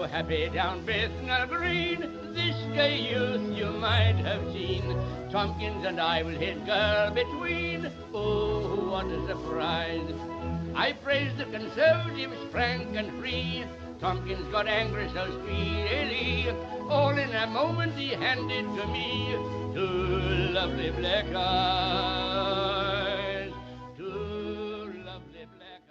happy down Bethnal Green. This gay youth you might have seen. Tompkins and I will hit girl between. Oh, what a surprise. I praised the Conservatives frank and free. Tompkins got angry so speedily. All in a moment he handed to me two lovely black eyes. Two lovely black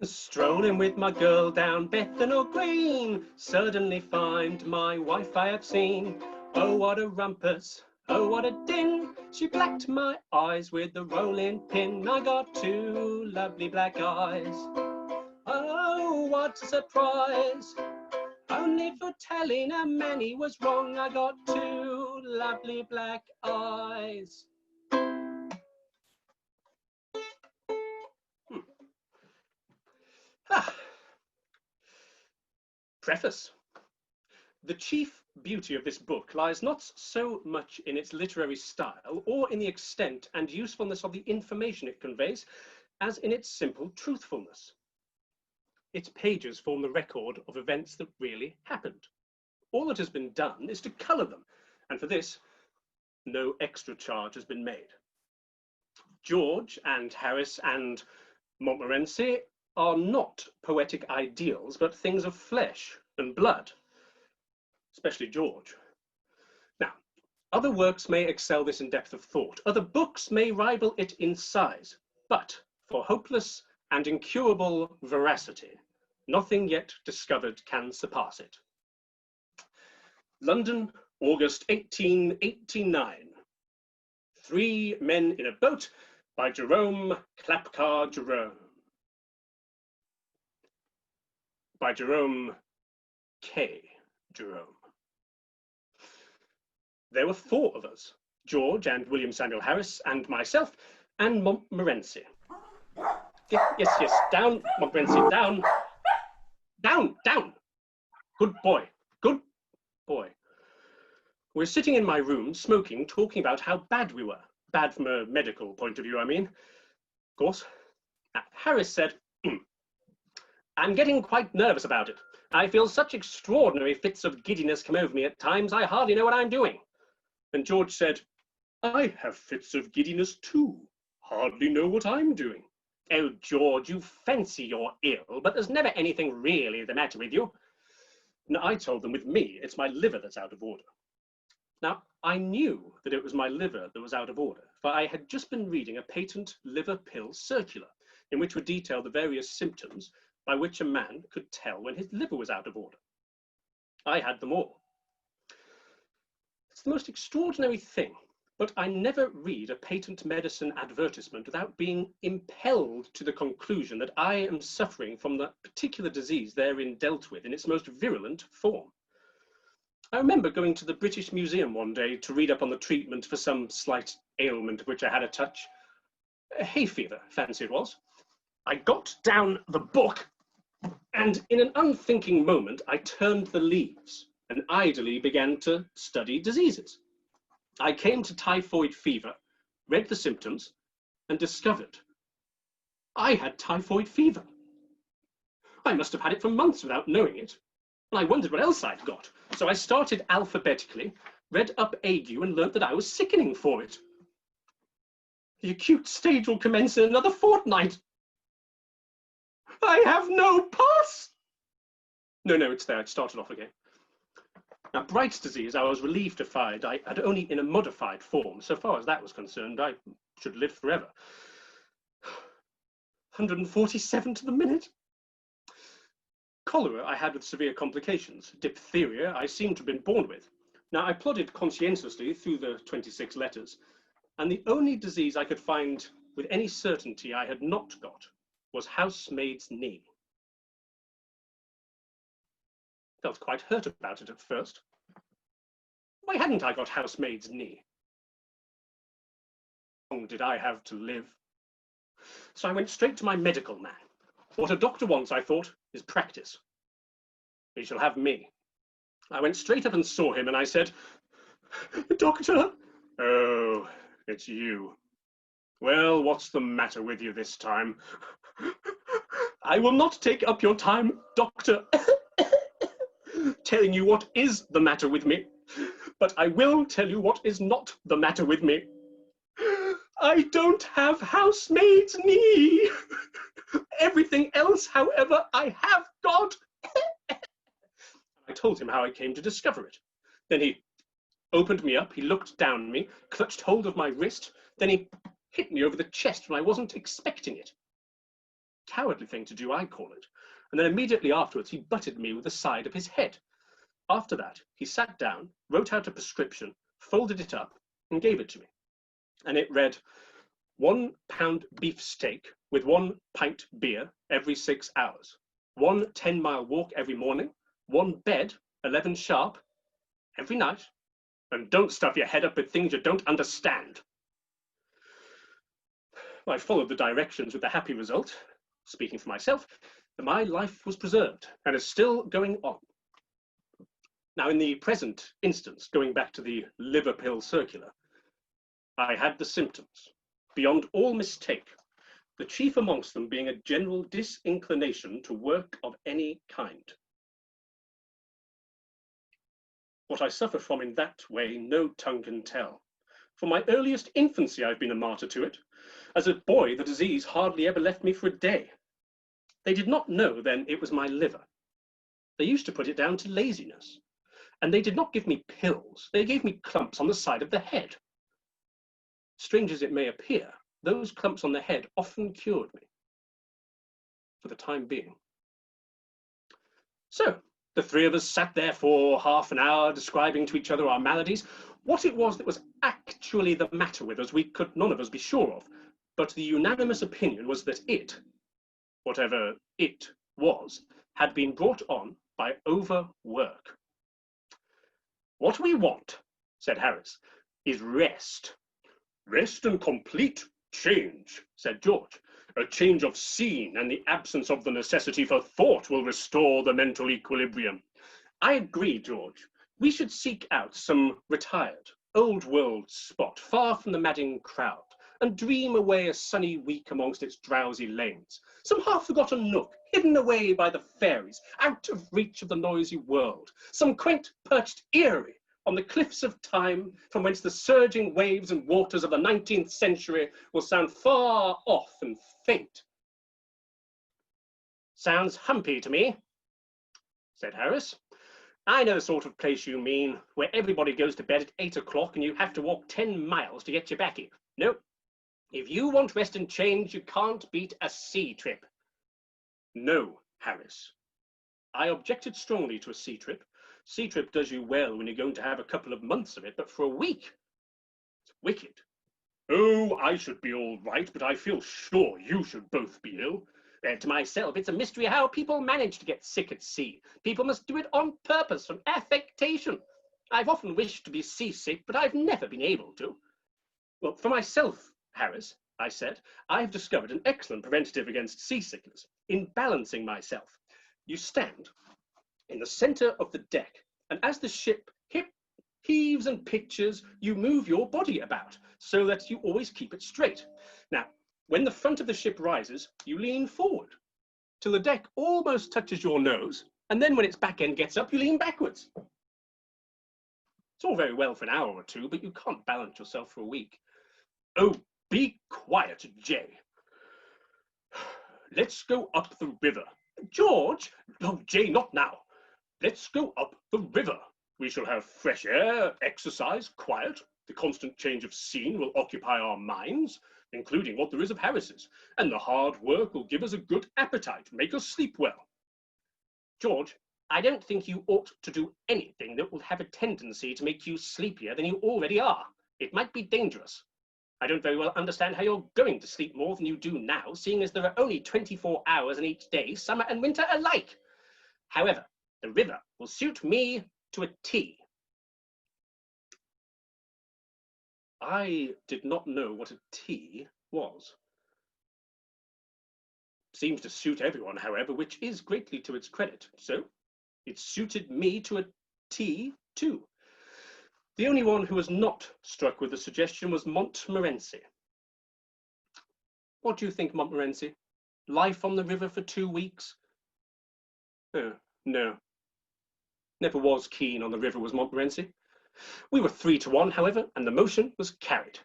eyes. Strolling with my girl down Bethnal Green, suddenly find my wife I have seen. Oh, what a rumpus, oh, what a din. She blacked my eyes with the rolling pin. I got two lovely black eyes. Oh, what a surprise. Only for telling a man he was wrong, I got two lovely black eyes. Preface. The chief beauty of this book lies not so much in its literary style or in the extent and usefulness of the information it conveys, as in its simple truthfulness. Its pages form the record of events that really happened. All that has been done is to colour them, and for this, no extra charge has been made. George and Harris and Montmorency are not poetic ideals, but things of flesh and blood, especially George. Now, other works may excel this in depth of thought, other books may rival it in size, but for hopeless and incurable veracity, nothing yet discovered can surpass it. London, August 1889. Three Men in a Boat by Jerome Jerome. By Jerome K Jerome. There were four of us, George and William Samuel Harris and myself and Montmorency. Yes, down, Montmorency, down. Down. Good boy. We're sitting in my room, smoking, talking about how bad we were. Bad from a medical point of view, I mean. Of course. Harris said, I'm getting quite nervous about it. I feel such extraordinary fits of giddiness come over me at times, I hardly know what I'm doing. And George said, I have fits of giddiness too. Hardly know what I'm doing. Oh, George, you fancy you're ill, but there's never anything really the matter with you. And I told them with me, it's my liver that's out of order. Now, I knew that it was my liver that was out of order, for I had just been reading a patent liver pill circular, in which were detailed the various symptoms by which a man could tell when his liver was out of order. I had them all. It's the most extraordinary thing, but I never read a patent medicine advertisement without being impelled to the conclusion that I am suffering from the particular disease therein dealt with in its most virulent form. I remember going to the British Museum one day to read up on the treatment for some slight ailment of which I had a touch. Hay fever, fancy it was. I got down the book, and in an unthinking moment, I turned the leaves and idly began to study diseases. I came to typhoid fever, read the symptoms, and discovered I had typhoid fever. I must have had it for months without knowing it, and I wondered what else I'd got. So I started alphabetically, read up ague, and learnt that I was sickening for it. The acute stage will commence in another fortnight. I have no pulse. No, it's there. It started off again. Now, Bright's disease, I was relieved to find I had only in a modified form. So far as that was concerned, I should live forever. 147 to the minute. Cholera I had with severe complications. Diphtheria I seemed to have been born with. Now, I plodded conscientiously through the 26 letters, and the only disease I could find with any certainty I had not got was housemaid's knee. Felt quite hurt about it at first. Why hadn't I got housemaid's knee? How long did I have to live? So I went straight to my medical man. What a doctor wants, I thought, is practice. He shall have me. I went straight up and saw him, and I said, Doctor? Oh, it's you. Well, what's the matter with you this time? I will not take up your time, Doctor, telling you what is the matter with me, but I will tell you what is not the matter with me. I don't have housemaid's knee. Everything else, however, I have got. I told him how I came to discover it. Then he opened me up, he looked down at me, clutched hold of my wrist, then he hit me over the chest when I wasn't expecting it. Cowardly thing to do, I call it. And then immediately afterwards, he butted me with the side of his head. After that, he sat down, wrote out a prescription, folded it up, and gave it to me. And it read, 1 pound beef steak with 1 pint beer every 6 hours, 1 10-mile walk every morning, 1 bed, 11 sharp, every night, and don't stuff your head up with things you don't understand. I followed the directions with the happy result, speaking for myself, that my life was preserved and is still going on. Now, in the present instance, going back to the liver pill circular, I had the symptoms, beyond all mistake, the chief amongst them being a general disinclination to work of any kind. What I suffer from in that way, no tongue can tell. From my earliest infancy, I've been a martyr to it. As a boy, the disease hardly ever left me for a day. They did not know then it was my liver. They used to put it down to laziness. And they did not give me pills, they gave me clumps on the side of the head. Strange as it may appear, those clumps on the head often cured me, for the time being. So, the three of us sat there for half an hour describing to each other our maladies. What it was that was actually the matter with us, we could none of us be sure of, but the unanimous opinion was that it, whatever it was, had been brought on by overwork. What we want, said Harris, is rest. Rest and complete change, said George. A change of scene and the absence of the necessity for thought will restore the mental equilibrium. I agree, George. We should seek out some retired, old-world spot, far from the madding crowd, and dream away a sunny week amongst its drowsy lanes. Some half-forgotten nook, hidden away by the fairies, out of reach of the noisy world. Some quaint perched eyrie on the cliffs of time, from whence the surging waves and waters of the 19th century will sound far off and faint. Sounds humpy to me, said Harris. I know the sort of place you mean, where everybody goes to bed at 8 o'clock and you have to walk 10 miles to get your baccy. No, if you want rest and change, you can't beat a sea trip. No, Harris. I objected strongly to a sea trip. Sea trip does you well when you're going to have a couple of months of it, but for a week, it's wicked. Oh, I should be all right, but I feel sure you should both be ill. To myself, it's a mystery how people manage to get sick at sea. People must do it on purpose, from affectation. I've often wished to be seasick, but I've never been able to. Well, for myself, Harris, I said, I've discovered an excellent preventative against seasickness in balancing myself. You stand in the center of the deck, and as the ship heaves and pitches, you move your body about so that you always keep it straight. Now, when the front of the ship rises, you lean forward till the deck almost touches your nose, and then when its back end gets up, you lean backwards. It's all very well for an hour or two, but you can't balance yourself for a week. Oh, be quiet, Jay. Let's go up the river. George! Oh, Jay, not now. Let's go up the river. We shall have fresh air, exercise, quiet. The constant change of scene will occupy our minds, including what there is of Harris's, and the hard work will give us a good appetite, make us sleep well. George, I don't think you ought to do anything that will have a tendency to make you sleepier than you already are. It might be dangerous. I don't very well understand how you're going to sleep more than you do now, seeing as there are only 24 hours in each day, summer and winter alike. However, the river will suit me to a T. I did not know what a T was. Seems to suit everyone, however, which is greatly to its credit. So it suited me to a T too. The only one who was not struck with the suggestion was Montmorency. What do you think, Montmorency? life on the river for 2 weeks? Oh, no. Never was keen on the river was Montmorency. We were 3 to 1, however, and the motion was carried.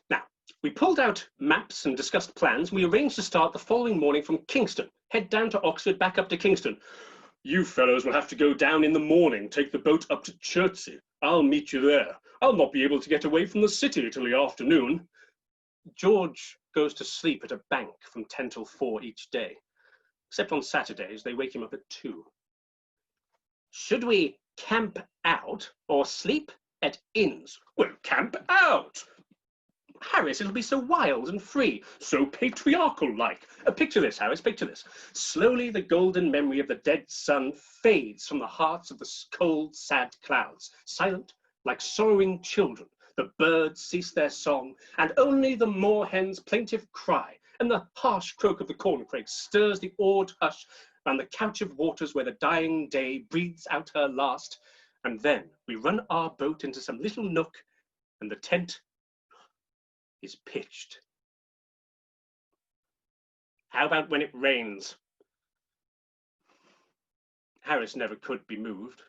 Now, we pulled out maps and discussed plans. We arranged to start the following morning from Kingston, head down to Oxford, back up to Kingston. You fellows will have to go down in the morning, take the boat up to Chertsey. I'll meet you there. I'll not be able to get away from the city till the afternoon. George goes to sleep at a bank from 10 till 4 each day. Except on Saturdays, they wake him up at 2. Should we camp out or sleep at inns? Well, camp out! Harris, it'll be so wild and free, so patriarchal-like. Picture this, Harris, picture this. Slowly the golden memory of the dead sun fades from the hearts of the cold, sad clouds. Silent, like sorrowing children, the birds cease their song, and only the moorhen's plaintive cry and the harsh croak of the corncrake stirs the awed hush round the couch of waters where the dying day breathes out her last. And then we run our boat into some little nook, and the tent is pitched. How about when it rains? Harris never could be moved.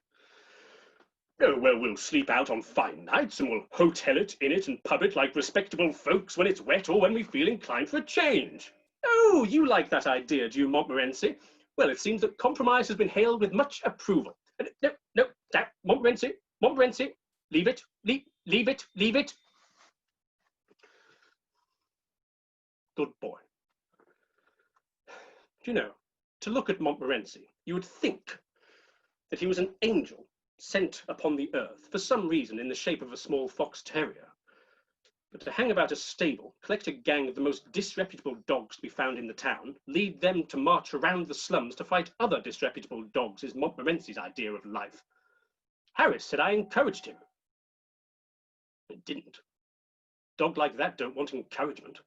Oh, well, we'll sleep out on fine nights and we'll hotel it, in it and pub it like respectable folks when it's wet or when we feel inclined for a change. Oh, you like that idea, do you, Montmorency? Well, it seems that compromise has been hailed with much approval. No, Montmorency, leave it, leave it. Good boy. Do you know, to look at Montmorency, you would think that he was an angel sent upon the earth, for some reason in the shape of a small fox terrier. But to hang about a stable, collect a gang of the most disreputable dogs to be found in the town, lead them to march around the slums to fight other disreputable dogs is Montmorency's idea of life. Harris said I encouraged him. I didn't. A dog like that don't want encouragement.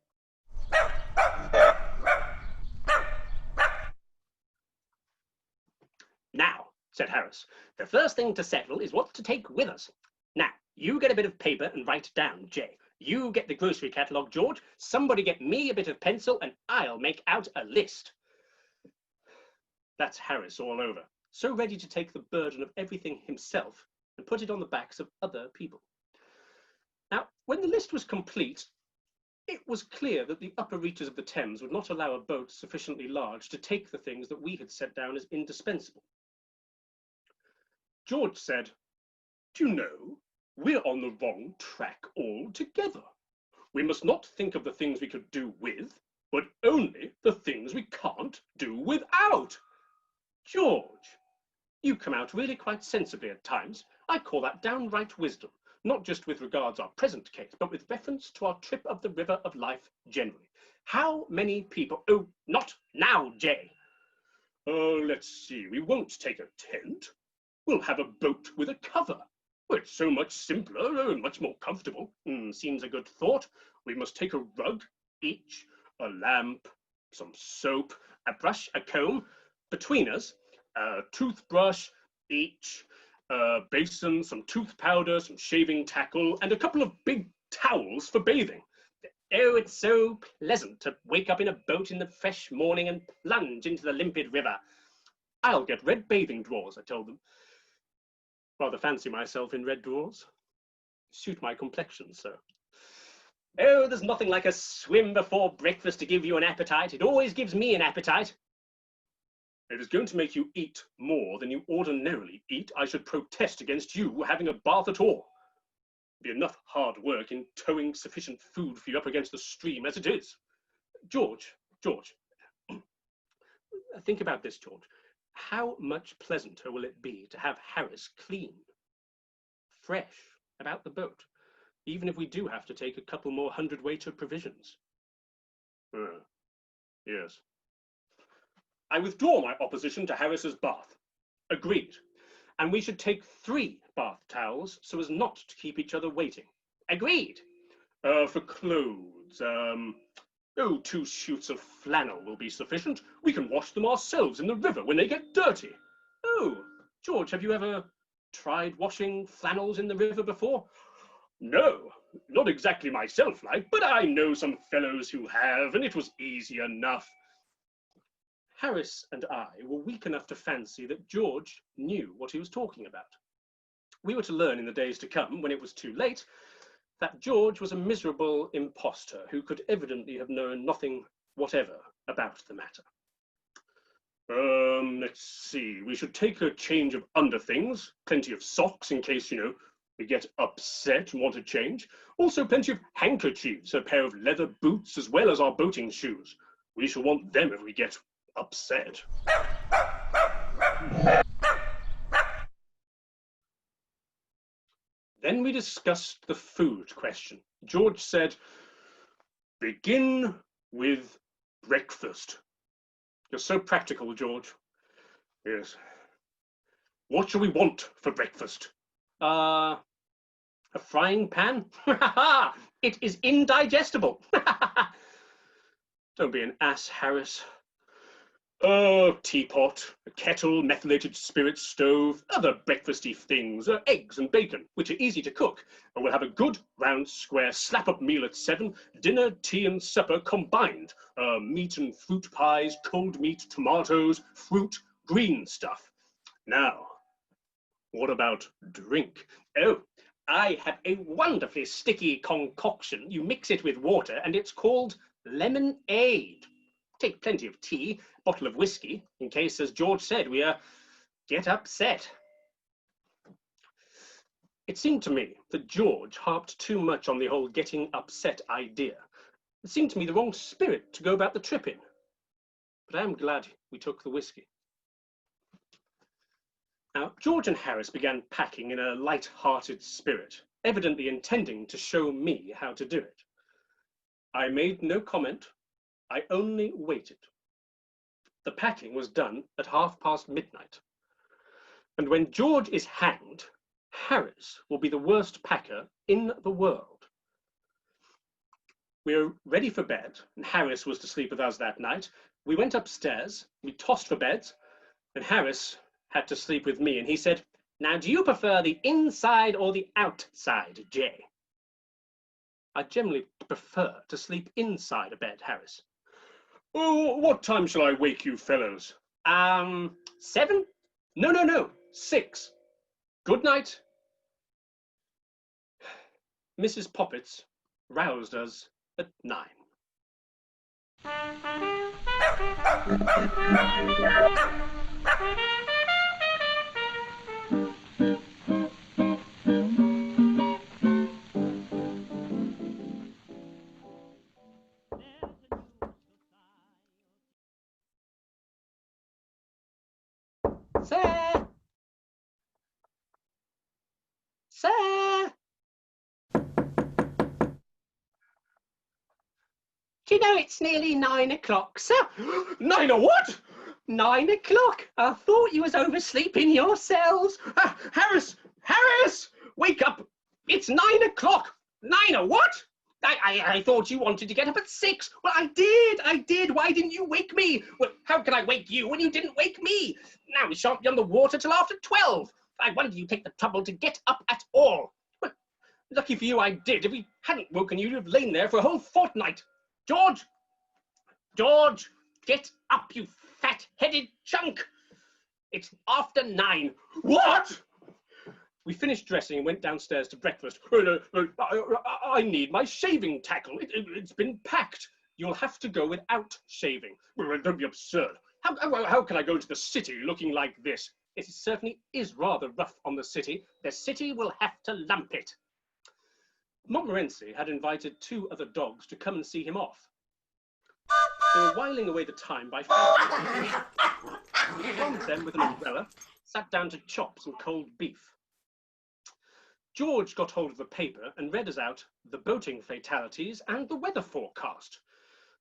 Now, said Harris, the first thing to settle is what to take with us. Now, you get a bit of paper and write down, Jay. You get the grocery catalogue, George. Somebody get me a bit of pencil and I'll make out a list. That's Harris all over, so ready to take the burden of everything himself and put it on the backs of other people. Now, when the list was complete, it was clear that the upper reaches of the Thames would not allow a boat sufficiently large to take the things that we had set down as indispensable. George said, "Do you know, we're on the wrong track altogether. We must not think of the things we could do with, but only the things we can't do without. George, you come out really quite sensibly at times. I call that downright wisdom, not just with regards our present case, but with reference to our trip up the river of life generally. How many people—" Oh, not now, Jay. Oh, let's see, we won't take a tent. We'll have a boat with a cover. Well, it's so much simpler and much more comfortable. Seems a good thought. We must take a rug each, a lamp, some soap, a brush, a comb. Between us, a toothbrush each, a basin, some tooth powder, some shaving tackle, and a couple of big towels for bathing. Oh, it's so pleasant to wake up in a boat in the fresh morning and plunge into the limpid river. I'll get red bathing drawers, I told them. Rather fancy myself in red drawers. Suit my complexion, sir. Oh, there's nothing like a swim before breakfast to give you an appetite. It always gives me an appetite. It is going to make you eat more than you ordinarily eat. I should protest against you having a bath at all. There'd be enough hard work in towing sufficient food for you up against the stream as it is. George, think about this, George. How much pleasanter will it be to have Harris clean, fresh, about the boat, even if we do have to take a couple more hundredweight of provisions? Yes. I withdraw my opposition to Harris's bath. Agreed. And we should take 3 bath towels so as not to keep each other waiting. Agreed. For clothes, 2 shoots of flannel will be sufficient. We can wash them ourselves in the river when they get dirty. Oh, George, have you ever tried washing flannels in the river before? No, not exactly myself like, but I know some fellows who have, and it was easy enough. Harris and I were weak enough to fancy that George knew what he was talking about. We were to learn in the days to come, when it was too late, that George was a miserable impostor who could evidently have known nothing whatever about the matter. Let's see, we should take a change of underthings, plenty of socks in case, we get upset and want to change. Also plenty of handkerchiefs, a pair of leather boots, as well as our boating shoes. We shall want them if we get upset. Then we discussed the food question. George said, begin with breakfast. You're so practical, George. Yes. What shall we want for breakfast? A frying pan? It is indigestible. Don't be an ass, Harris. Teapot, a kettle, methylated spirit stove, other breakfasty things, eggs and bacon, which are easy to cook. And we'll have a good, round, square, slap-up meal at 7, dinner, tea and supper combined. Meat and fruit pies, cold meat, tomatoes, fruit, green stuff. Now, what about drink? Oh, I have a wonderfully sticky concoction. You mix it with water and it's called lemonade. Take plenty of tea, bottle of whiskey, in case, as George said, we get upset. It seemed to me that George harped too much on the whole getting upset idea. It seemed to me the wrong spirit to go about the trip in. But I am glad we took the whiskey. Now, George and Harris began packing in a light-hearted spirit, evidently intending to show me how to do it. I made no comment. I only waited. The packing was done at midnight. And when George is hanged, Harris will be the worst packer in the world. We were ready for bed, and Harris was to sleep with us that night. We went upstairs, we tossed for beds, and Harris had to sleep with me, and he said, "Now, do you prefer the inside or the outside, Jay?" I generally prefer to sleep inside a bed, Harris. Oh, what time shall I wake you fellows? 7? No, 6. Good night. Mrs. Poppets roused us at 9. Sir! Sir! Do you know it's nearly 9 o'clock, sir? 9 or what? 9 o'clock. I thought you was oversleeping yourselves. Harris! Harris! Wake up! It's 9 o'clock. 9 or what? I thought you wanted to get up at 6. Well, I did. Why didn't you wake me? Well, how can I wake you when you didn't wake me? Now we shan't be on the water till after 12. I wonder you take the trouble to get up at all. Well, lucky for you I did. If we hadn't woken you, you'd have lain there for a whole fortnight. George! George! Get up, you fat-headed chunk! It's after 9. What? We finished dressing and went downstairs to breakfast. I need my shaving tackle. It's been packed. You'll have to go without shaving. Don't be absurd. How can I go to the city looking like this? It certainly is rather rough on the city. The city will have to lump it. Montmorency had invited 2 other dogs to come and see him off. They were whiling away the time by fighting. One of them, with an umbrella, sat down to chop some cold beef. George got hold of the paper and read us out the boating fatalities and the weather forecast,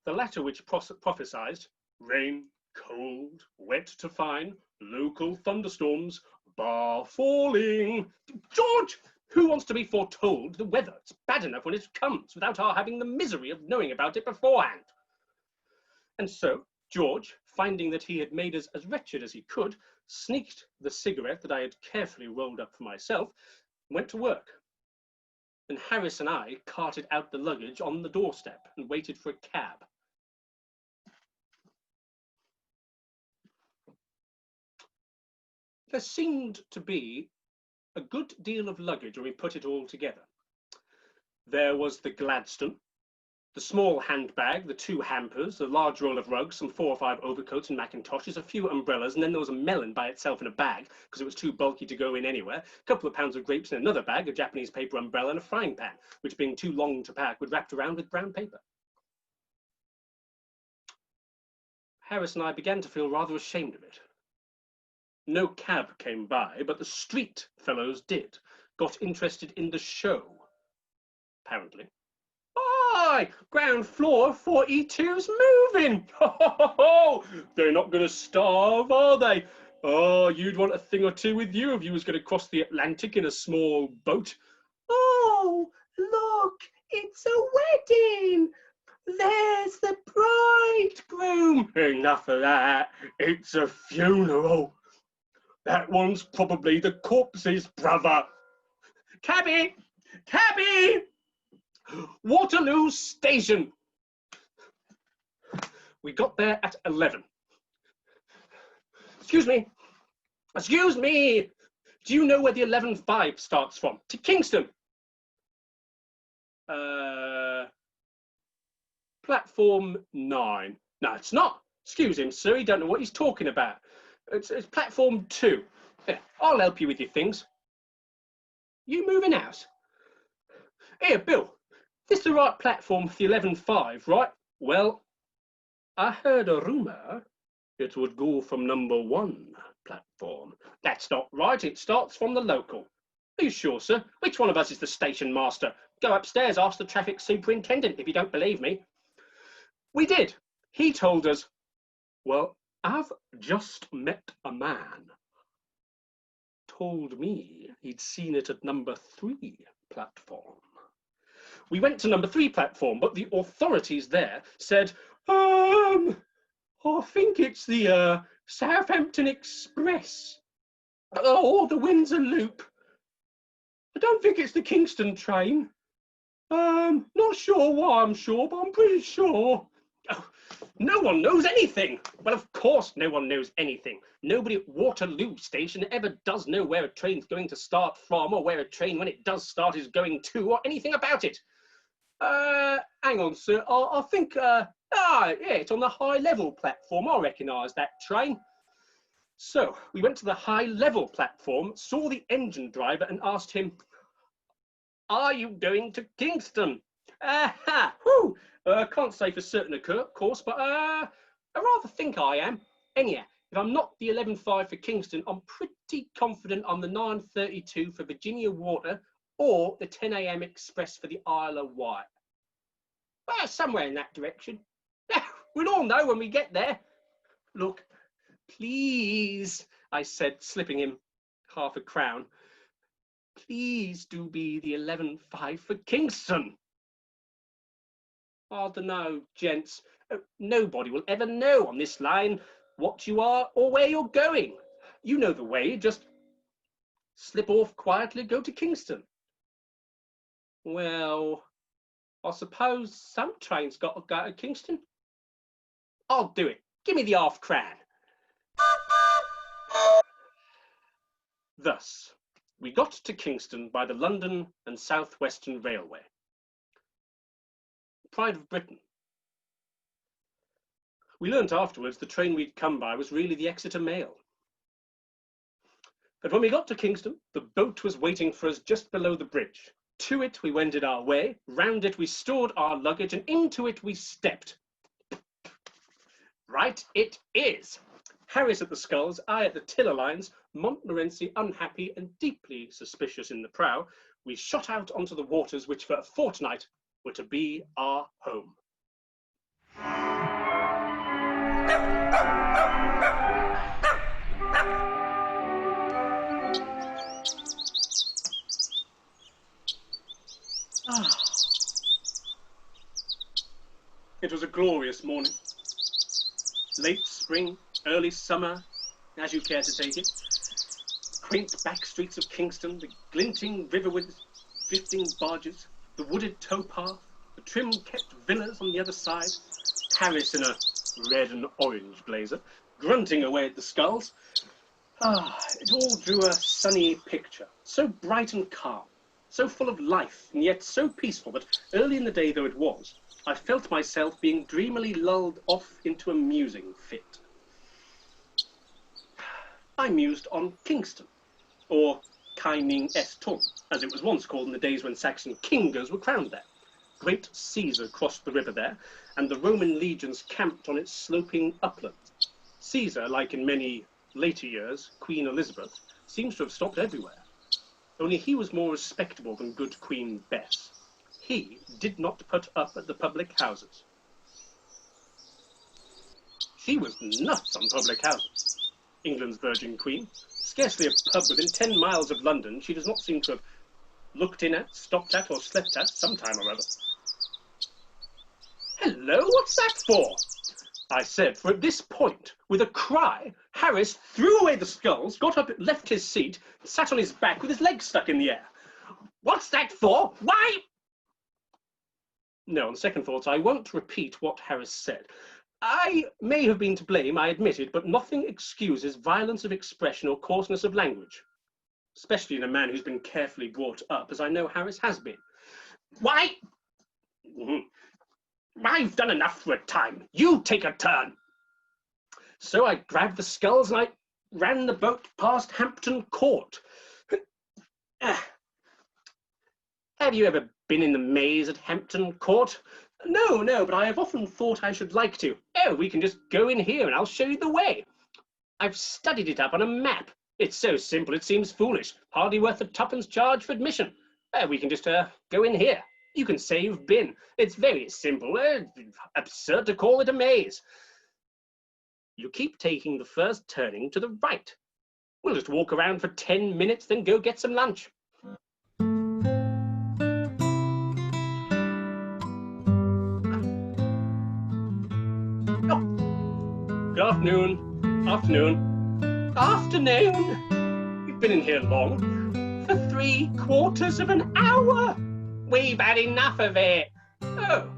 the latter which prophesied rain, cold, wet to fine, local thunderstorms, bar falling. George, who wants to be foretold the weather? It's bad enough when it comes without our having the misery of knowing about it beforehand. And so George, finding that he had made us as wretched as he could, sneaked the cigarette that I had carefully rolled up for myself, went to work. and Harris and I carted out the luggage on the doorstep and waited for a cab. There seemed to be a good deal of luggage when we put it all together. There was the Gladstone, the small handbag, the 2 hampers, a large roll of rugs, some 4 or 5 overcoats and macintoshes, a few umbrellas, and then there was a melon by itself in a bag because it was too bulky to go in anywhere, a couple of pounds of grapes in another bag, a Japanese paper umbrella, and a frying pan, which being too long to pack, was wrapped around with brown paper. Harris and I began to feel rather ashamed of it. No cab came by, but the street fellows did, got interested in the show, apparently. Hi, ground floor 42's moving. Ho, ho, ho, ho. They're not going to starve, are they? Oh, you'd want a thing or two with you if you was going to cross the Atlantic in a small boat. Oh, look, it's a wedding. There's the bridegroom. Enough of that. It's a funeral. That one's probably the corpse's brother. Cabby! Cabby! Waterloo Station. We got there at 11. Excuse me. Excuse me. Do you know where the 11.5 starts from? To Kingston. Platform 9. No, it's not. Excuse him, sir. He don't know what he's talking about. It's platform 2. Yeah, I'll help you with your things. You moving out? Here, Bill. This the right platform for the 11.5, right? Well, I heard a rumour it would go from number 1 platform. That's not right. It starts from the local. Are you sure, sir? Which one of us is the station master? Go upstairs, ask the traffic superintendent if you don't believe me. We did. He told us, well, I've just met a man. Told me he'd seen it at number 3 platform. We went to number 3 platform, but the authorities there said, I think it's the Southampton Express or the Windsor Loop. I don't think it's the Kingston train. Not sure why I'm sure, but I'm pretty sure. Oh, no one knows anything. Well, of course no one knows anything. Nobody at Waterloo Station ever does know where a train's going to start from or where a train, when it does start, is going to or anything about it. Hang on, sir. I think, yeah, it's on the high level platform. I recognise that train. So we went to the high level platform, saw the engine driver and asked him, are you going to Kingston? Can't say for certain, of course, but I rather think I am. Anyhow, if I'm not the 11.5 for Kingston, I'm pretty confident I'm the 9.32 for Virginia Water or the 10 AM express for the Isle of Wight. Well, somewhere in that direction. We'll all know when we get there. Look, please, I said, slipping him half a crown. Please do be the 11.5 for Kingston. I don't know, gents. Nobody will ever know on this line what you are or where you're going. You know the way, just slip off quietly, go to Kingston. Well, I suppose some trains got to go to Kingston. I'll do it. Give me the half-crown. Thus, we got to Kingston by the London and South Western Railway. Pride of Britain. We learnt afterwards the train we'd come by was really the Exeter Mail. But when we got to Kingston, the boat was waiting for us just below the bridge. To it we wended our way, round it we stored our luggage, and into it we stepped. Right it is. Harris at the sculls, I at the tiller lines, Montmorency unhappy and deeply suspicious in the prow, we shot out onto the waters which for a fortnight were to be our home. It was a glorious morning. Late spring, early summer, as you care to take it. Quaint back streets of Kingston, the glinting river with its drifting barges, the wooded towpath, the trim-kept villas on the other side, Harris in a red and orange blazer, grunting away at the sculls. It all drew a sunny picture, so bright and calm, so full of life, and yet so peaceful that, early in the day though it was, I felt myself being dreamily lulled off into a musing fit. I mused on Kingston, or Kyning Eston, as it was once called in the days when Saxon kingers were crowned there. Great Caesar crossed the river there, and the Roman legions camped on its sloping uplands. Caesar, like in many later years, Queen Elizabeth, seems to have stopped everywhere. Only he was more respectable than good Queen Bess. He did not put up at the public houses. She was nuts on public houses, England's Virgin Queen. Scarcely a pub within 10 miles of London she does not seem to have looked in at, stopped at, or slept at some time or other. "Hello, what's that for?" I said, for at this point, with a cry, Harris threw away the sculls, got up, left his seat, sat on his back with his legs stuck in the air. "What's that for? Why?" No, on second thoughts, I won't repeat what Harris said. I may have been to blame, I admit it, but nothing excuses violence of expression or coarseness of language, especially in a man who's been carefully brought up, as I know Harris has been. "Why? I've done enough for a time. You take a turn." So I grabbed the sculls and I ran the boat past Hampton Court. Have you ever been in the maze at Hampton Court? No, but I have often thought I should like to. Oh, we can just go in here and I'll show you the way. I've studied it up on a map. It's so simple it seems foolish, hardly worth a tuppence charge for admission. We can just go in here. You can say you've been. It's very simple. Absurd to call it a maze. You keep taking the first turning to the right. We'll just walk around for 10 minutes, then go get some lunch. Good afternoon. Afternoon. We've been in here long. For 3/4 of an hour. We've had enough of it. Oh,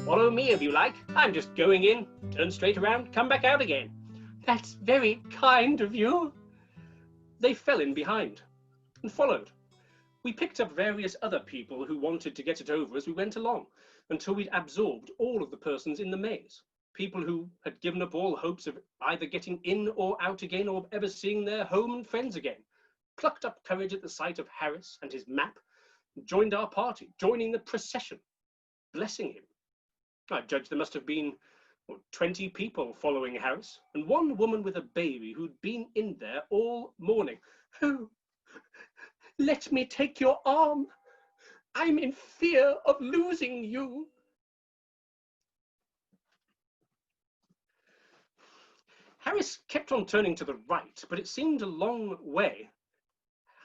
follow me if you like. I'm just going in, turn straight around, come back out again. That's very kind of you. They fell in behind and followed. We picked up various other people who wanted to get it over as we went along, until we'd absorbed all of the persons in the maze. People who had given up all hopes of either getting in or out again, or ever seeing their home and friends again, plucked up courage at the sight of Harris and his map, and joined our party, joining the procession, blessing him. I judge there must have been 20 people following Harris, and one woman with a baby who'd been in there all morning. "Oh, let me take your arm. I'm in fear of losing you." Harris kept on turning to the right, but it seemed a long way.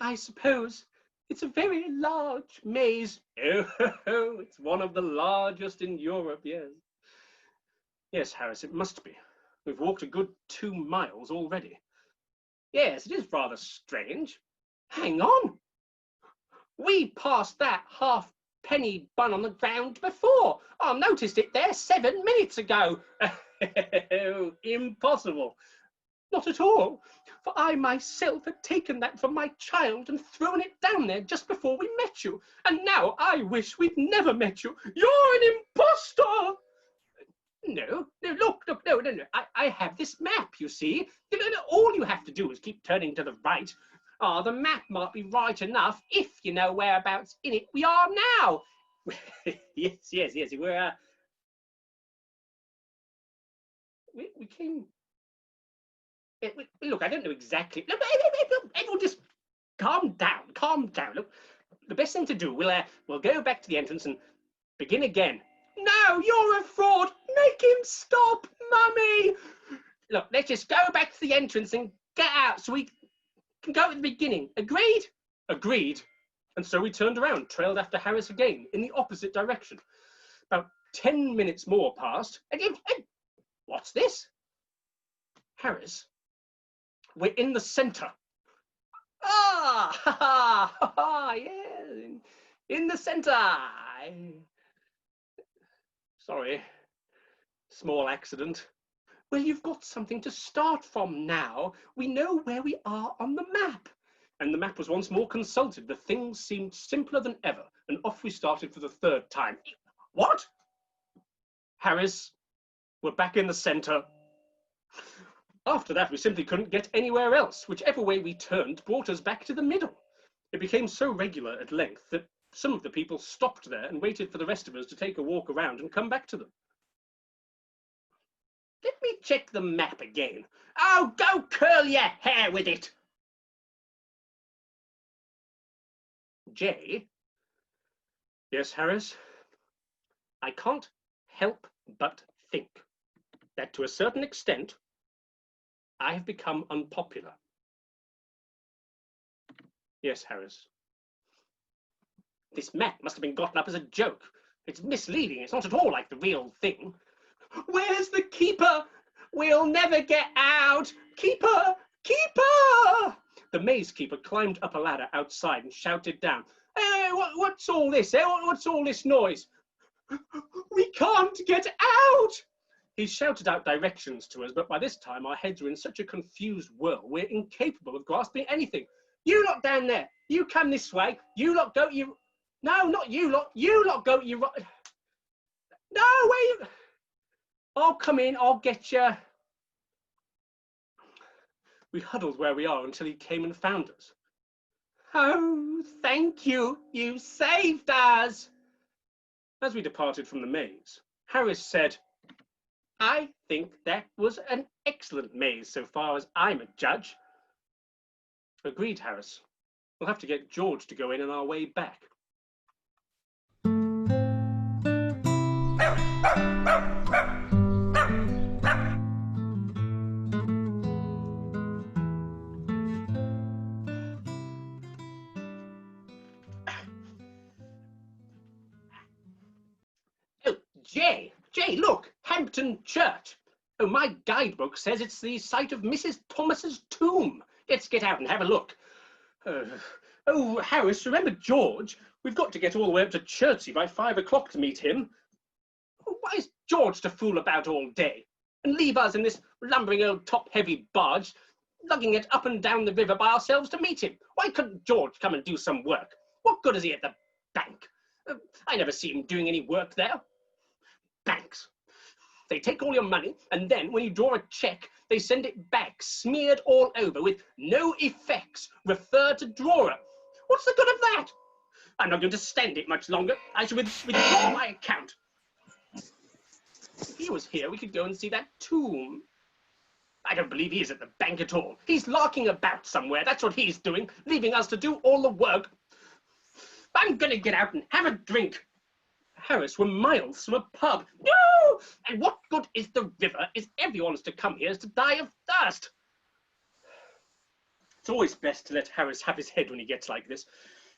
"I suppose it's a very large maze." Oh, it's one of the largest in Europe, yes. Yes, Harris, it must be. We've walked a good 2 miles already. Yes, it is rather strange. Hang on. We passed that halfpenny bun on the ground before. I noticed it there 7 minutes ago. Oh, impossible. Not at all, for I myself had taken that from my child and thrown it down there just before we met you, and now I wish we'd never met you. You're an impostor! No, look, no. I have this map, you see. All you have to do is keep turning to the right. The map might be right enough if you know whereabouts in it we are now. Yes, we're... We came... Look, I don't know exactly. Look, everyone just calm down. Look, the best thing to do, we'll go back to the entrance and begin again. No, you're a fraud. Make him stop, Mummy. Look, let's just go back to the entrance and get out so we can go at the beginning. Agreed? Agreed. And so we turned around, trailed after Harris again in the opposite direction. About 10 minutes more passed. What's this? Harris, we're in the centre. Yeah. In the centre. Sorry. Small accident. Well, you've got something to start from now. We know where we are on the map. And the map was once more consulted. The things seemed simpler than ever, and off we started for the third time. What? Harris, we're back in the centre. After that, we simply couldn't get anywhere else. Whichever way we turned brought us back to the middle. It became so regular at length that some of the people stopped there and waited for the rest of us to take a walk around and come back to them. Let me check the map again. Oh, go curl your hair with it. Jay? Yes, Harris? I can't help but think that to a certain extent, I have become unpopular. Yes, Harris. This map must have been gotten up as a joke. It's misleading. It's not at all like the real thing. Where's the keeper? We'll never get out. Keeper! Keeper! The maze keeper climbed up a ladder outside and shouted down, "Hey, what's all this? Eh? What's all this noise? We can't get out!" He shouted out directions to us, but by this time our heads were in such a confused whirl, we're incapable of grasping anything. You lot down there, you come this way. You lot go, you... No, not you lot. You lot go, you... No, where you... I'll come in, I'll get you. We huddled where we are until he came and found us. Oh, thank you. You saved us. As we departed from the maze, Harris said, I think that was an excellent maze so far as I'm a judge. Agreed, Harris. We'll have to get George to go in on our way back. Oh, Jay, look, Hampton Church. Oh, my guidebook says it's the site of Mrs. Thomas's tomb. Let's get out and have a look. Oh, Harris, remember George? We've got to get all the way up to Chertsey by 5 o'clock to meet him. Why is George to fool about all day and leave us in this lumbering old top-heavy barge, lugging it up and down the river by ourselves to meet him? Why couldn't George come and do some work? What good is he at the bank? I never see him doing any work there. Banks. They take all your money, and then when you draw a cheque, they send it back, smeared all over with no effects. Refer to drawer. What's the good of that? I'm not going to stand it much longer. I shall withdraw my account. If he was here, we could go and see that tomb. I don't believe he is at the bank at all. He's larking about somewhere. That's what he's doing, leaving us to do all the work. I'm going to get out and have a drink. Harris, we're miles from a pub. No! And what good is the river if everyone's to come here is to die of thirst? It's always best to let Harris have his head when he gets like this.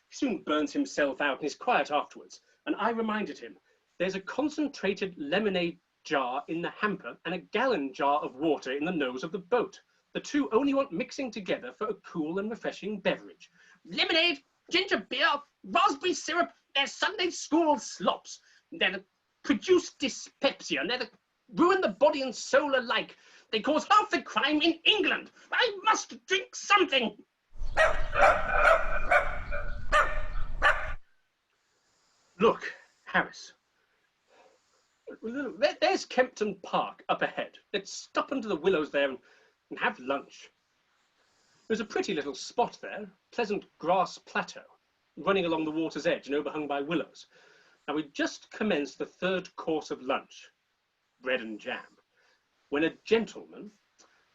He soon burns himself out and is quiet afterwards. And I reminded him, there's a concentrated lemonade jar in the hamper and a gallon jar of water in the nose of the boat. The two only want mixing together for a cool and refreshing beverage. Lemonade, ginger beer, raspberry syrup, they're Sunday school slops. They're the produce dyspepsia, and they're the ruin the body and soul alike. They cause half the crime in England. I must drink something. Look, Harris. There's Kempton Park up ahead. Let's stop under the willows there and have lunch. There's a pretty little spot there, pleasant grass plateau, running along the water's edge and overhung by willows. Now, we just commenced the third course of lunch, bread and jam, when a gentleman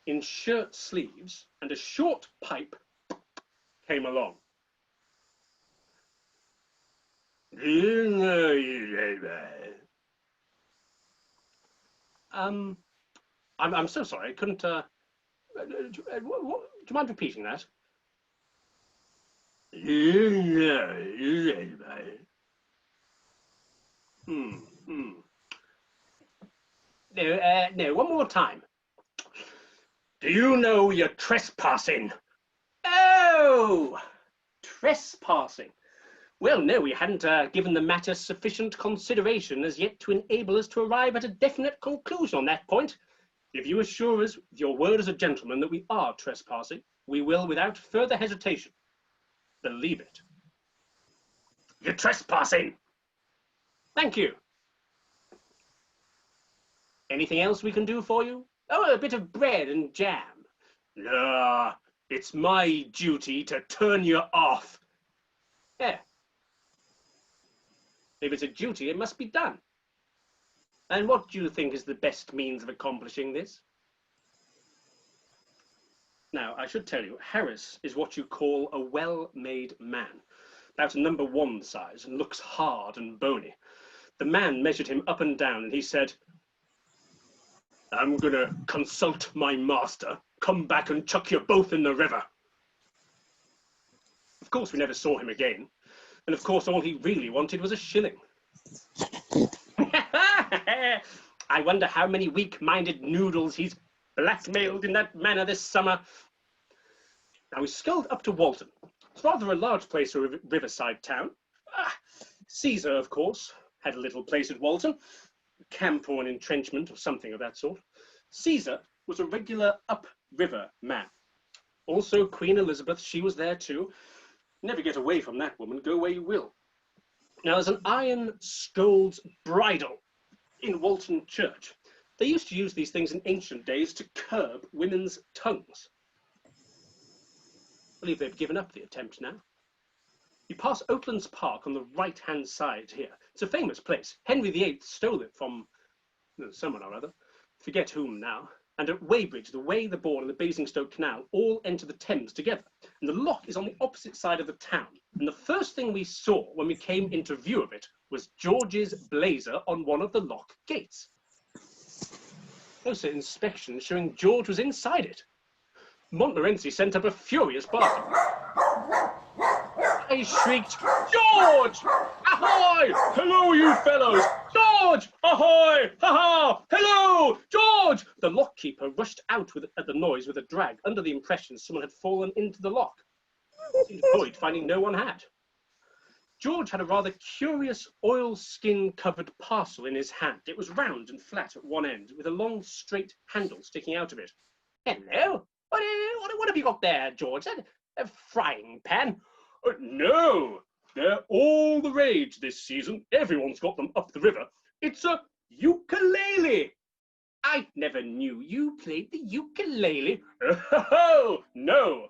in shirt sleeves and a short pipe came along. I'm so sorry, I couldn't, do you mind repeating that? No, one more time. Do you know you're trespassing? Oh, trespassing. Well, no, we hadn't given the matter sufficient consideration as yet to enable us to arrive at a definite conclusion on that point. If you assure us, with your word as a gentleman, that we are trespassing, we will, without further hesitation, believe it. You're trespassing! Thank you. Anything else we can do for you? Oh, a bit of bread and jam. No, it's my duty to turn you off. Yeah. If it's a duty, it must be done. And what do you think is the best means of accomplishing this? Now, I should tell you, Harris is what you call a well-made man, about a number 1 size, and looks hard and bony. The man measured him up and down, and he said, I'm gonna consult my master, come back and chuck you both in the river. Of course, we never saw him again. And of course, all he really wanted was a shilling. I wonder how many weak-minded noodles he's blackmailed in that manner this summer. Now, we sculled up to Walton. It's rather a large place for a riverside town. Caesar, of course, had a little place at Walton, a camp or an entrenchment or something of that sort. Caesar was a regular upriver man. Also, Queen Elizabeth, she was there too. Never get away from that woman, go where you will. Now, there's an iron scold's bridle in Walton Church. They used to use these things in ancient days to curb women's tongues. I believe they've given up the attempt now. You pass Oatlands Park on the right-hand side here. It's a famous place. Henry VIII stole it from someone or other. Forget whom now. And at Weybridge, the Wey, the Bourne, and the Basingstoke Canal all enter the Thames together. And the lock is on the opposite side of the town. And the first thing we saw when we came into view of it was George's blazer on one of the lock gates. Closer inspection showing George was inside it. Montmorency sent up a furious bark. I shrieked, George! Ahoy! Hello, you fellows! George! Ahoy! Ha-ha! Hello! George! The lockkeeper rushed out at the noise with a drag, under the impression someone had fallen into the lock. He seemed annoyed, finding no one had. George had a rather curious oilskin-covered parcel in his hand. It was round and flat at one end, with a long, straight handle sticking out of it. Hello? What have you got there, George? A frying pan? No, they're all the rage this season. Everyone's got them up the river. It's a ukulele. I never knew you played the ukulele. Oh, no,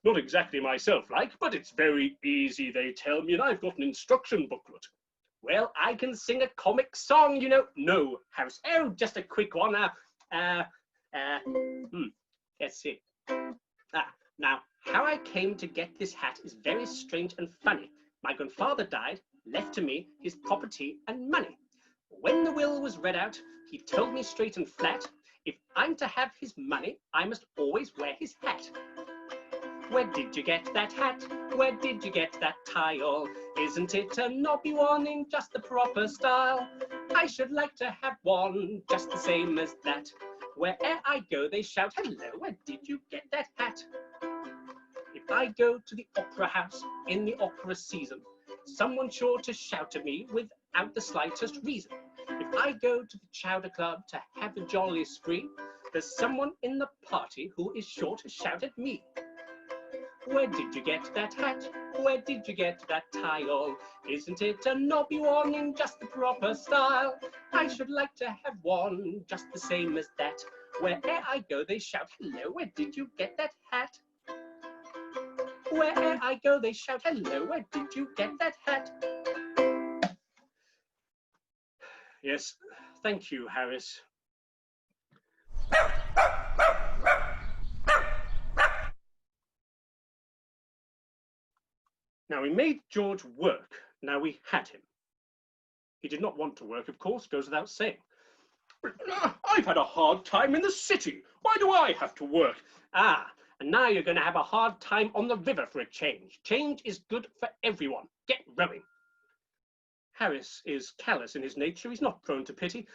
not exactly myself like, but it's very easy, they tell me, and I've got an instruction booklet. Well, I can sing a comic song, you know. No, House. Oh, just a quick one. Let's see. Now, how I came to get this hat is very strange and funny. My grandfather died, left to me his property and money. When the will was read out, he told me straight and flat, if I'm to have his money, I must always wear his hat. Where did you get that hat? Where did you get that tile? Isn't it a knobby one in just the proper style? I should like to have one just the same as that. Where'er I go, they shout, hello, where did you get that hat? If I go to the opera house in the opera season, someone's sure to shout at me without the slightest reason. If I go to the Chowder Club to have a jolly spree, there's someone in the party who is sure to shout at me. Where did you get that hat? Where did you get that tile? Isn't it a knobby one in just the proper style? I should like to have one just the same as that. Where'er I go, they shout, hello, where did you get that hat? Where'er I go, they shout, hello, where did you get that hat? Yes, thank you, Harris. Now, we made George work. Now we had him. He did not want to work, of course, goes without saying. I've had a hard time in the city. Why do I have to work? Ah, and now you're going to have a hard time on the river for a change. Change is good for everyone. Get rowing. Harris is callous in his nature. He's not prone to pity.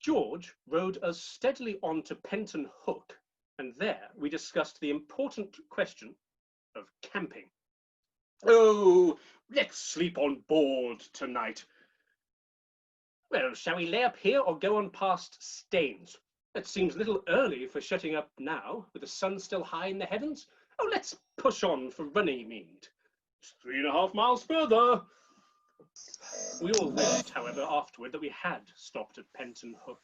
George rowed us steadily on to Penton Hook, and there we discussed the important question of camping. Oh, let's sleep on board tonight. Well, shall we lay up here or go on past Staines? It seems a little early for shutting up now, with the sun still high in the heavens. Oh, let's push on for Runnymede. It's 3.5 miles further. We all wished, however, afterward that we had stopped at Penton Hook.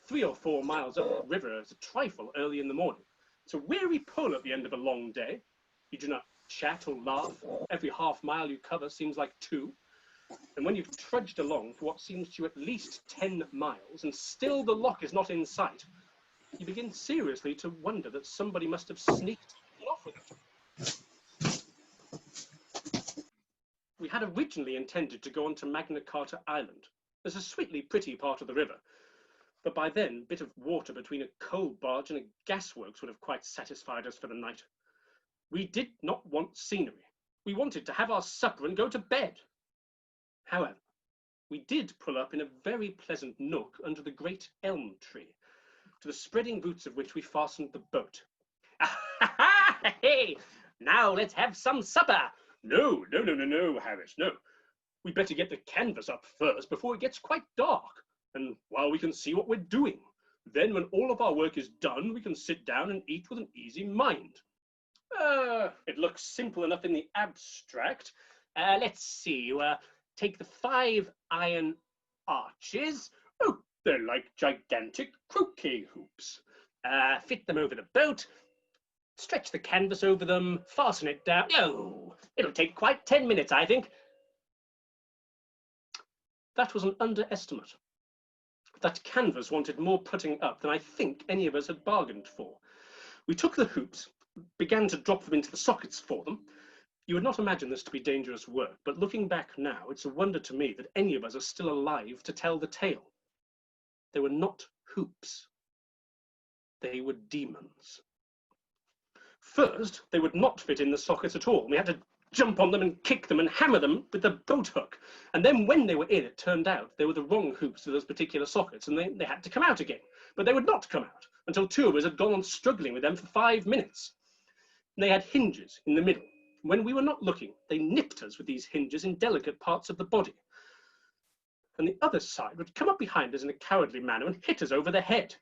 3 or 4 miles up the river is a trifle early in the morning. It's a weary pull at the end of a long day. You do not chat or laugh. Every half mile you cover seems like 2. And when you've trudged along for what seems to you at least 10 miles and still the lock is not in sight, you begin seriously to wonder that somebody must have sneaked off with it. We had originally intended to go on to Magna Carta Island. There's a sweetly pretty part of the river, but by then a bit of water between a coal barge and a gasworks would have quite satisfied us for the night. We did not want scenery. We wanted to have our supper and go to bed. However, we did pull up in a very pleasant nook under the great elm tree, to the spreading roots of which we fastened the boat. Hey, now let's have some supper. No, Harris, no. We'd better get the canvas up first before it gets quite dark, and while we can see what we're doing. Then when all of our work is done, we can sit down and eat with an easy mind. It looks simple enough in the abstract. Let's see, take the 5 iron arches. Oh, they're like gigantic croquet hoops. Fit them over the boat, stretch the canvas over them, fasten it down. Oh, it'll take quite 10 minutes, I think. That was an underestimate. That canvas wanted more putting up than I think any of us had bargained for. We took the hoops, began to drop them into the sockets for them. You would not imagine this to be dangerous work, but looking back now, it's a wonder to me that any of us are still alive to tell the tale. They were not hoops. They were demons. First, they would not fit in the sockets at all. We had to jump on them and kick them and hammer them with the boat hook. And then when they were in, it turned out they were the wrong hoops for those particular sockets, and they had to come out again. But they would not come out until 2 of us had gone on struggling with them for 5 minutes. And they had hinges in the middle. When we were not looking, they nipped us with these hinges in delicate parts of the body. And the other side would come up behind us in a cowardly manner and hit us over the head.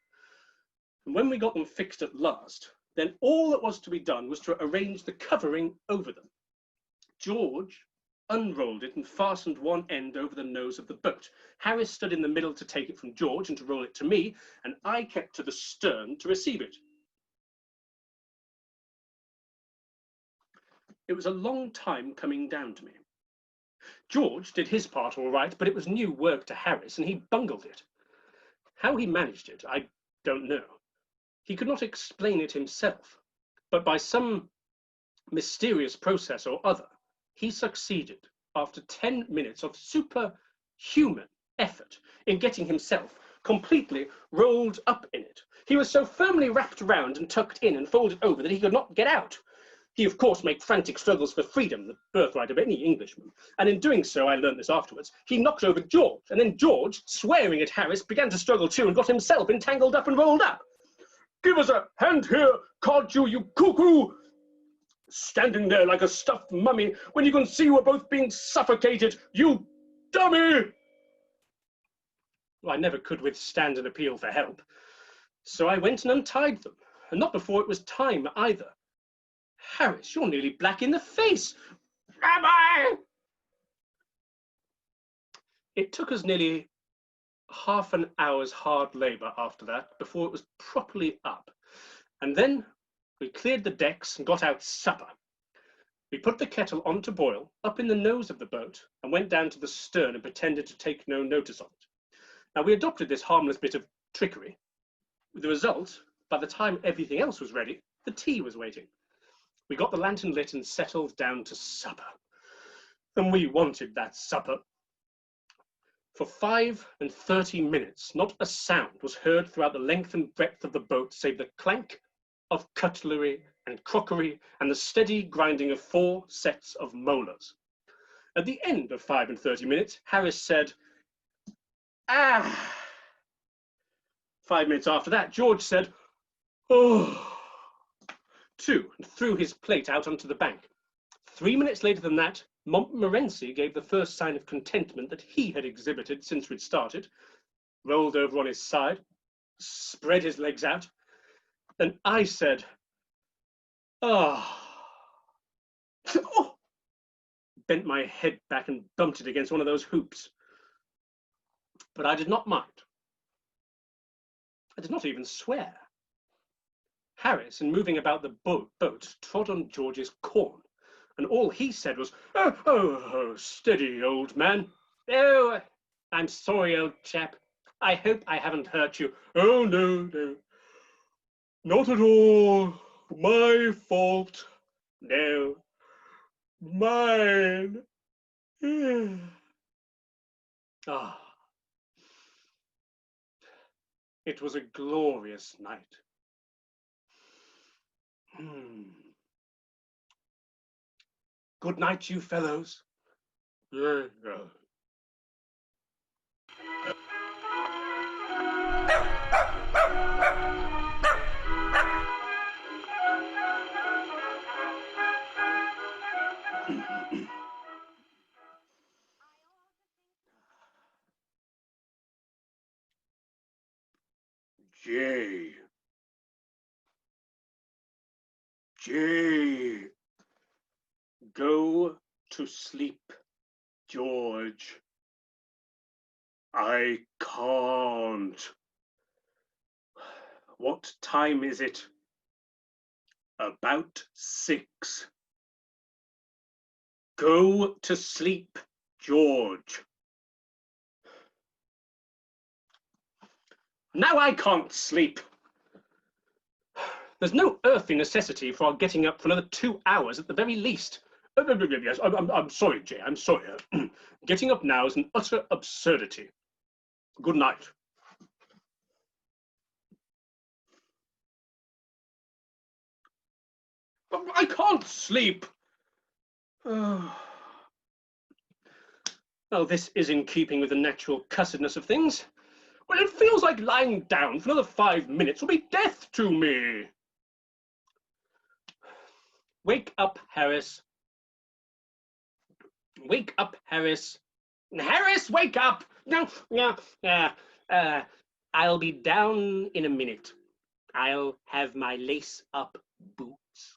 And when we got them fixed at last, then all that was to be done was to arrange the covering over them. George unrolled it and fastened one end over the nose of the boat. Harris stood in the middle to take it from George and to roll it to me, and I kept to the stern to receive it. It was a long time coming down to me. George did his part all right, but it was new work to Harris, and he bungled it. How he managed it, I don't know. He could not explain it himself, but by some mysterious process or other, he succeeded, after 10 minutes of superhuman effort, in getting himself completely rolled up in it. He was so firmly wrapped around and tucked in and folded over that he could not get out. He, of course, made frantic struggles for freedom, the birthright of any Englishman, and in doing so, I learnt this afterwards, he knocked over George, and then George, swearing at Harris, began to struggle too and got himself entangled up and rolled up. "Give us a hand here, can't you, you cuckoo! Standing there like a stuffed mummy when you can see we're both being suffocated, you dummy!" Well, I never could withstand an appeal for help, so I went and untied them, and not before it was time either. "Harris, you're nearly black in the face." "Am I?" It took us nearly half an hour's hard labour after that before it was properly up, and then we cleared the decks and got out supper. We put the kettle on to boil up in the nose of the boat and went down to the stern and pretended to take no notice of it. Now, we adopted this harmless bit of trickery, with the result, by the time everything else was ready, the tea was waiting. We got the lantern lit and settled down to supper. And we wanted that supper. For 35 minutes, not a sound was heard throughout the length and breadth of the boat save the clank of cutlery and crockery and the steady grinding of 4 sets of molars. At the end of 35 minutes, Harris said, "Ah." 5 minutes after that, George said, "Oh," too, and threw his plate out onto the bank. 3 minutes later than that, Montmorency gave the first sign of contentment that he had exhibited since we'd started, rolled over on his side, spread his legs out, and I said, "Ah." Oh, bent my head back and bumped it against one of those hoops. But I did not mind. I did not even swear. Harris, in moving about the boat, trod on George's corn, and all he said was, oh, steady, old man. Oh, I'm sorry, old chap. I hope I haven't hurt you. Oh, no, no. Not at all. My fault. No. Mine. Ah. It was a glorious night. Good night, you fellows. Yeah. Jay. Go to sleep, George. I can't. What time is it? About 6. Go to sleep, George. Now I can't sleep. There's no earthly necessity for our getting up for another 2 hours at the very least. Yes, I'm sorry, Jay, I'm sorry. Getting up now is an utter absurdity. Good night. I can't sleep. Oh, this is in keeping with the natural cussedness of things. Well, it feels like lying down for another 5 minutes will be death to me. Wake up, Harris. Wake up, Harris. Harris, wake up! No, I'll be down in a minute. I'll have my lace-up boots.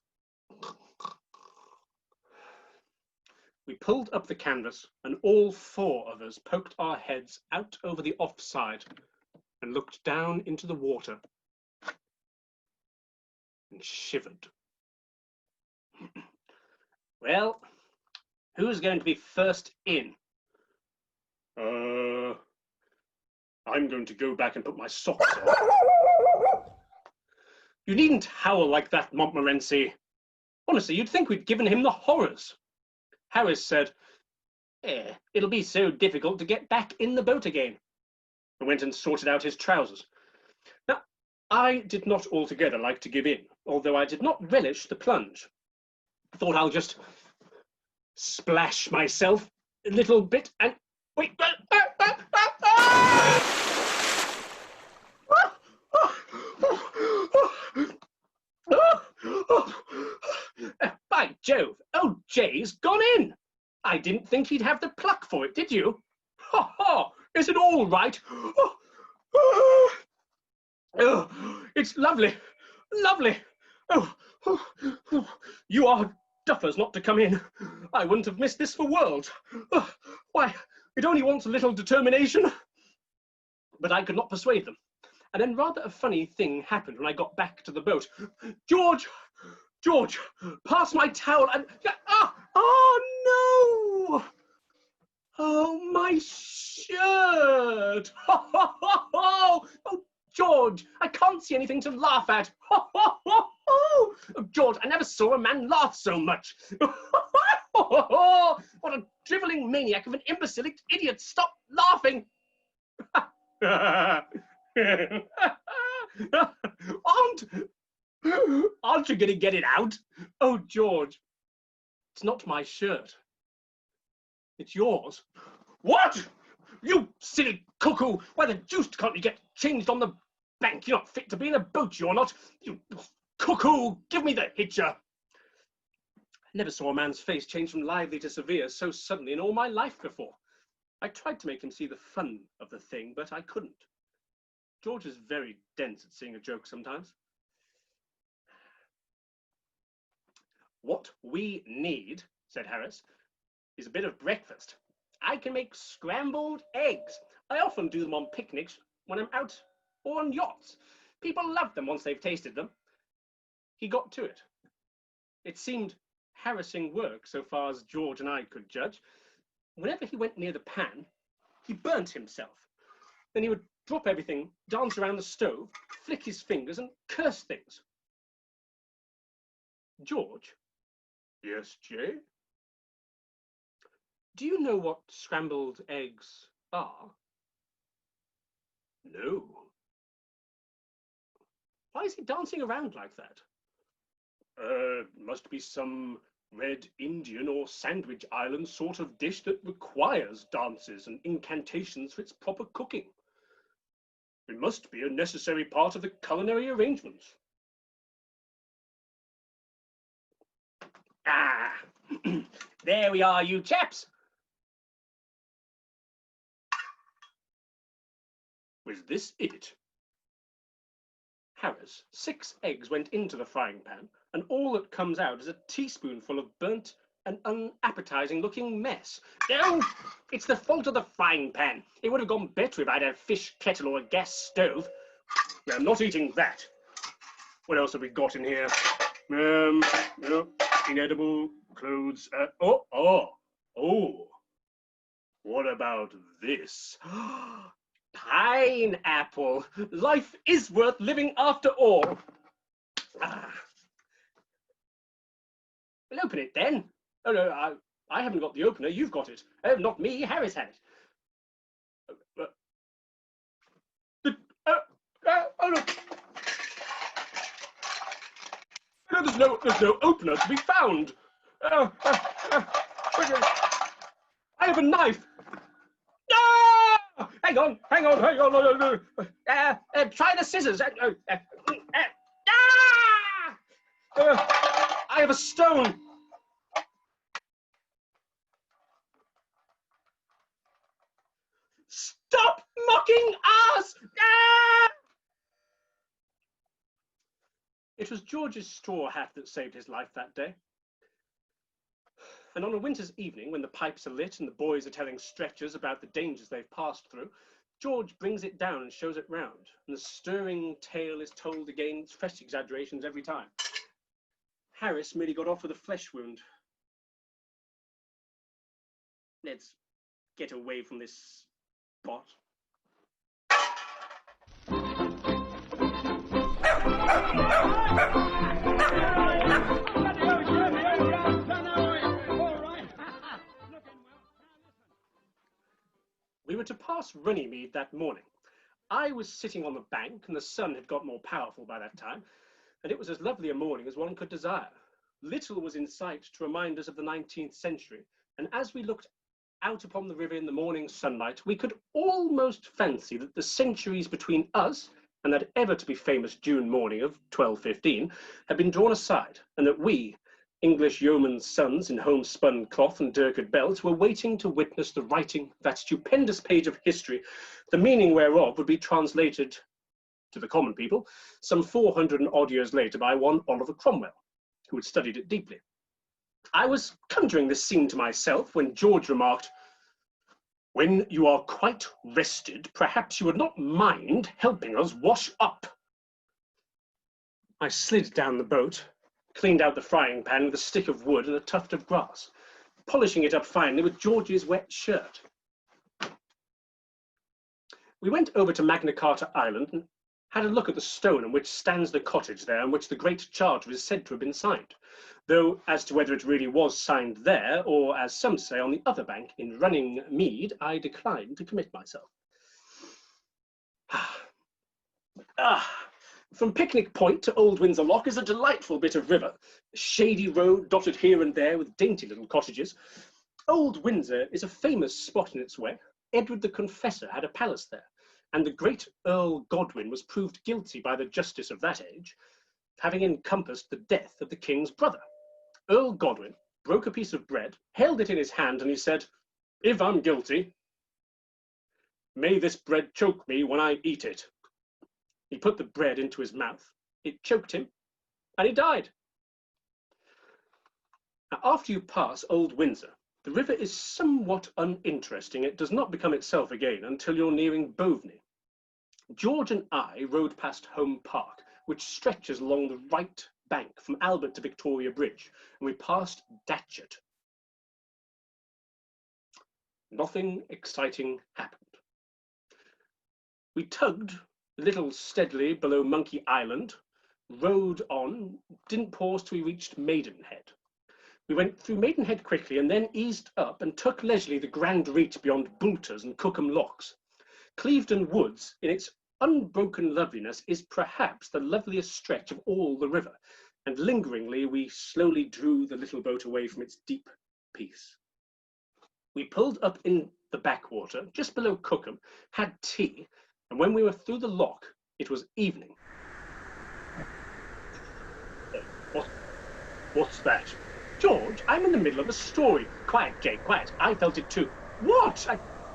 We pulled up the canvas, and all 4 of us poked our heads out over the offside and looked down into the water and shivered. Well, who's going to be first in? I'm going to go back and put my socks on. You needn't howl like that, Montmorency. Honestly, you'd think we'd given him the horrors. Harris said, it'll be so difficult to get back in the boat again, and went and sorted out his trousers. Now, I did not altogether like to give in, although I did not relish the plunge. I thought I'll just splash myself a little bit and wait. By Jove, old Jay's gone in. I didn't think he'd have the pluck for it, did you? Ha ha! Is it all right? Oh, it's lovely, lovely. Oh, you are duffers not to come in. I wouldn't have missed this for worlds. Why, it only wants a little determination. But I could not persuade them. And then rather a funny thing happened when I got back to the boat. George, pass my towel and... Oh, no! Oh, my shirt! Oh, George, I can't see anything to laugh at. Oh, George, I never saw a man laugh so much. What a drivelling maniac of an imbecilic idiot. Stop laughing. Aren't you going to get it out? Oh, George, it's not my shirt. It's yours. What? You silly cuckoo! Why the deuce can't you get changed on the bank? You're not fit to be in a boat, you're not. You cuckoo! Give me the hitcher. I never saw a man's face change from lively to severe so suddenly in all my life before. I tried to make him see the fun of the thing, but I couldn't. George is very dense at seeing a joke sometimes. What we need, said Harris, is a bit of breakfast. I can make scrambled eggs. I often do them on picnics when I'm out or on yachts. People love them once they've tasted them. He got to it. It seemed harassing work so far as George and I could judge. Whenever he went near the pan, he burnt himself. Then he would drop everything, dance around the stove, flick his fingers and curse things. George? Yes, Jay? Do you know what scrambled eggs are? No. Why is he dancing around like that? Must be some Red Indian or Sandwich Island sort of dish that requires dances and incantations for its proper cooking. It must be a necessary part of the culinary arrangements. Ah, there we are, you chaps. Was this it? Harris, 6 eggs went into the frying pan, and all that comes out is a teaspoonful of burnt and unappetizing looking mess. No, it's the fault of the frying pan. It would have gone better if I'd had a fish kettle or a gas stove. No, I'm not eating that. What else have we got in here? No, inedible clothes. Oh. What about this? Pineapple. Life is worth living after all. We'll open it then. Oh no, I haven't got the opener. You've got it. Oh, not me. Harris had it. Oh look. No, there's no opener to be found. I have a knife. Hang on. Try the scissors. I have a stone. Stop mocking us! It was George's straw hat that saved his life that day. And on a winter's evening, when the pipes are lit and the boys are telling stretchers about the dangers they've passed through, George brings it down and shows it round, and the stirring tale is told against fresh exaggerations every time. Harris merely got off with a flesh wound. Let's get away from this spot. We were to pass Runnymede that morning. I was sitting on the bank, and the sun had got more powerful by that time, and it was as lovely a morning as one could desire. Little was in sight to remind us of the 19th century, and as we looked out upon the river in the morning sunlight, we could almost fancy that the centuries between us and that ever-to-be-famous June morning of 1215 had been drawn aside, and that we, English yeomen's sons in homespun cloth and dirked belts, were waiting to witness the writing of that stupendous page of history, the meaning whereof would be translated to the common people some 400 and odd years later by one Oliver Cromwell, who had studied it deeply. I was conjuring this scene to myself when George remarked, "When you are quite rested, perhaps you would not mind helping us wash up." I slid down the boat, cleaned out the frying pan with a stick of wood and a tuft of grass, polishing it up finely with George's wet shirt. We went over to Magna Carta Island and had a look at the stone on which stands the cottage there on which the Great Charter is said to have been signed, though as to whether it really was signed there, or as some say on the other bank in Runnymede, I decline to commit myself. From Picnic Point to Old Windsor Lock is a delightful bit of river, a shady road dotted here and there with dainty little cottages. Old Windsor is a famous spot in its way. Edward the Confessor had a palace there, and the great Earl Godwin was proved guilty by the justice of that age, having encompassed the death of the king's brother. Earl Godwin, broke a piece of bread, held it in his hand, and he said, "If I'm guilty, may this bread choke me when I eat it." He put the bread into his mouth, it choked him, and he died. Now, after you pass Old Windsor, the river is somewhat uninteresting. It does not become itself again until you're nearing Boveney. George and I rode past Home Park, which stretches along the right bank from Albert to Victoria Bridge, and we passed Datchet. Nothing exciting happened. We tugged a little steadily below Monkey Island, rode on, didn't pause till we reached Maidenhead. We went through Maidenhead quickly and then eased up and took leisurely the grand reach beyond Boulters and Cookham Locks. Clevedon Woods, in its unbroken loveliness, is perhaps the loveliest stretch of all the river, and lingeringly we slowly drew the little boat away from its deep peace. We pulled up in the backwater, just below Cookham, had tea, and when we were through the lock, it was evening. What's that? George, I'm in the middle of a story. Quiet, Jay, quiet. I felt it too. What?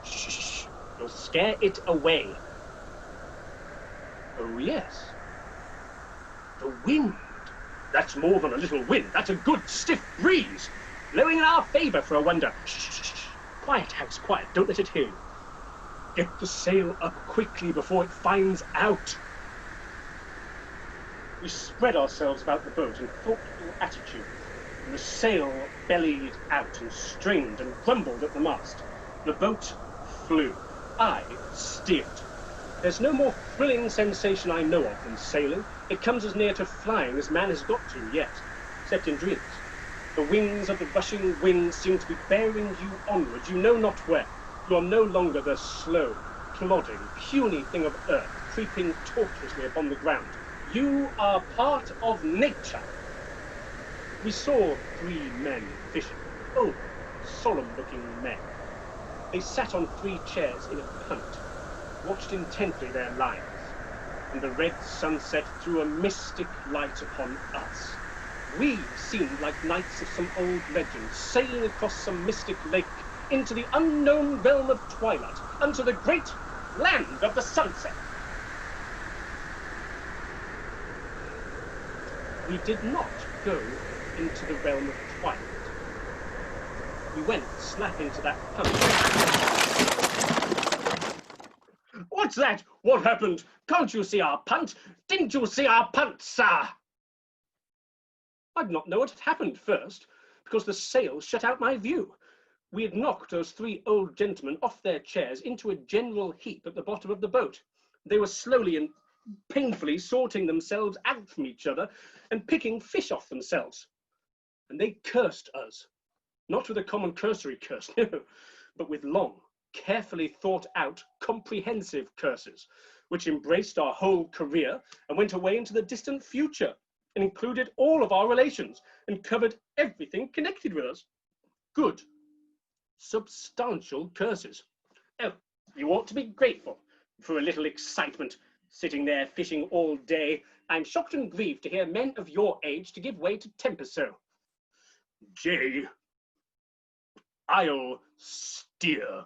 Shh. You'll scare it away. Oh, yes. The wind. That's more than a little wind. That's a good, stiff breeze. Blowing in our favour for a wonder. Shh. Quiet, House, quiet. Don't let it hear you. Get the sail up quickly before it finds out. We spread ourselves about the boat in thoughtful attitude, and the sail bellied out and strained and grumbled at the mast. The boat flew. I steered. There's no more thrilling sensation I know of than sailing. It comes as near to flying as man has got to yet, except in dreams. The wings of the rushing wind seem to be bearing you onward, you know not where. You are no longer the slow, plodding, puny thing of earth, creeping tortuously upon the ground. You are part of nature. We saw 3 men fishing, old, solemn-looking men. They sat on 3 chairs in a punt, watched intently their lines, and the red sunset threw a mystic light upon us. We seemed like knights of some old legend, sailing across some mystic lake into the unknown realm of twilight, unto the great land of the sunset. We did not go into the realm of twilight. We went slap into that punt. What's that? What happened? Can't you see our punt? Didn't you see our punt, sir? I did not know what had happened first, because the sail shut out my view. We had knocked those 3 old gentlemen off their chairs into a general heap at the bottom of the boat. They were slowly and painfully sorting themselves out from each other and picking fish off themselves. And they cursed us, not with a common cursory curse, no, but with long, carefully thought out, comprehensive curses, which embraced our whole career and went away into the distant future and included all of our relations and covered everything connected with us. Good, substantial curses. Oh, you ought to be grateful for a little excitement, sitting there fishing all day. I'm shocked and grieved to hear men of your age to give way to temper so. Jay, I'll steer.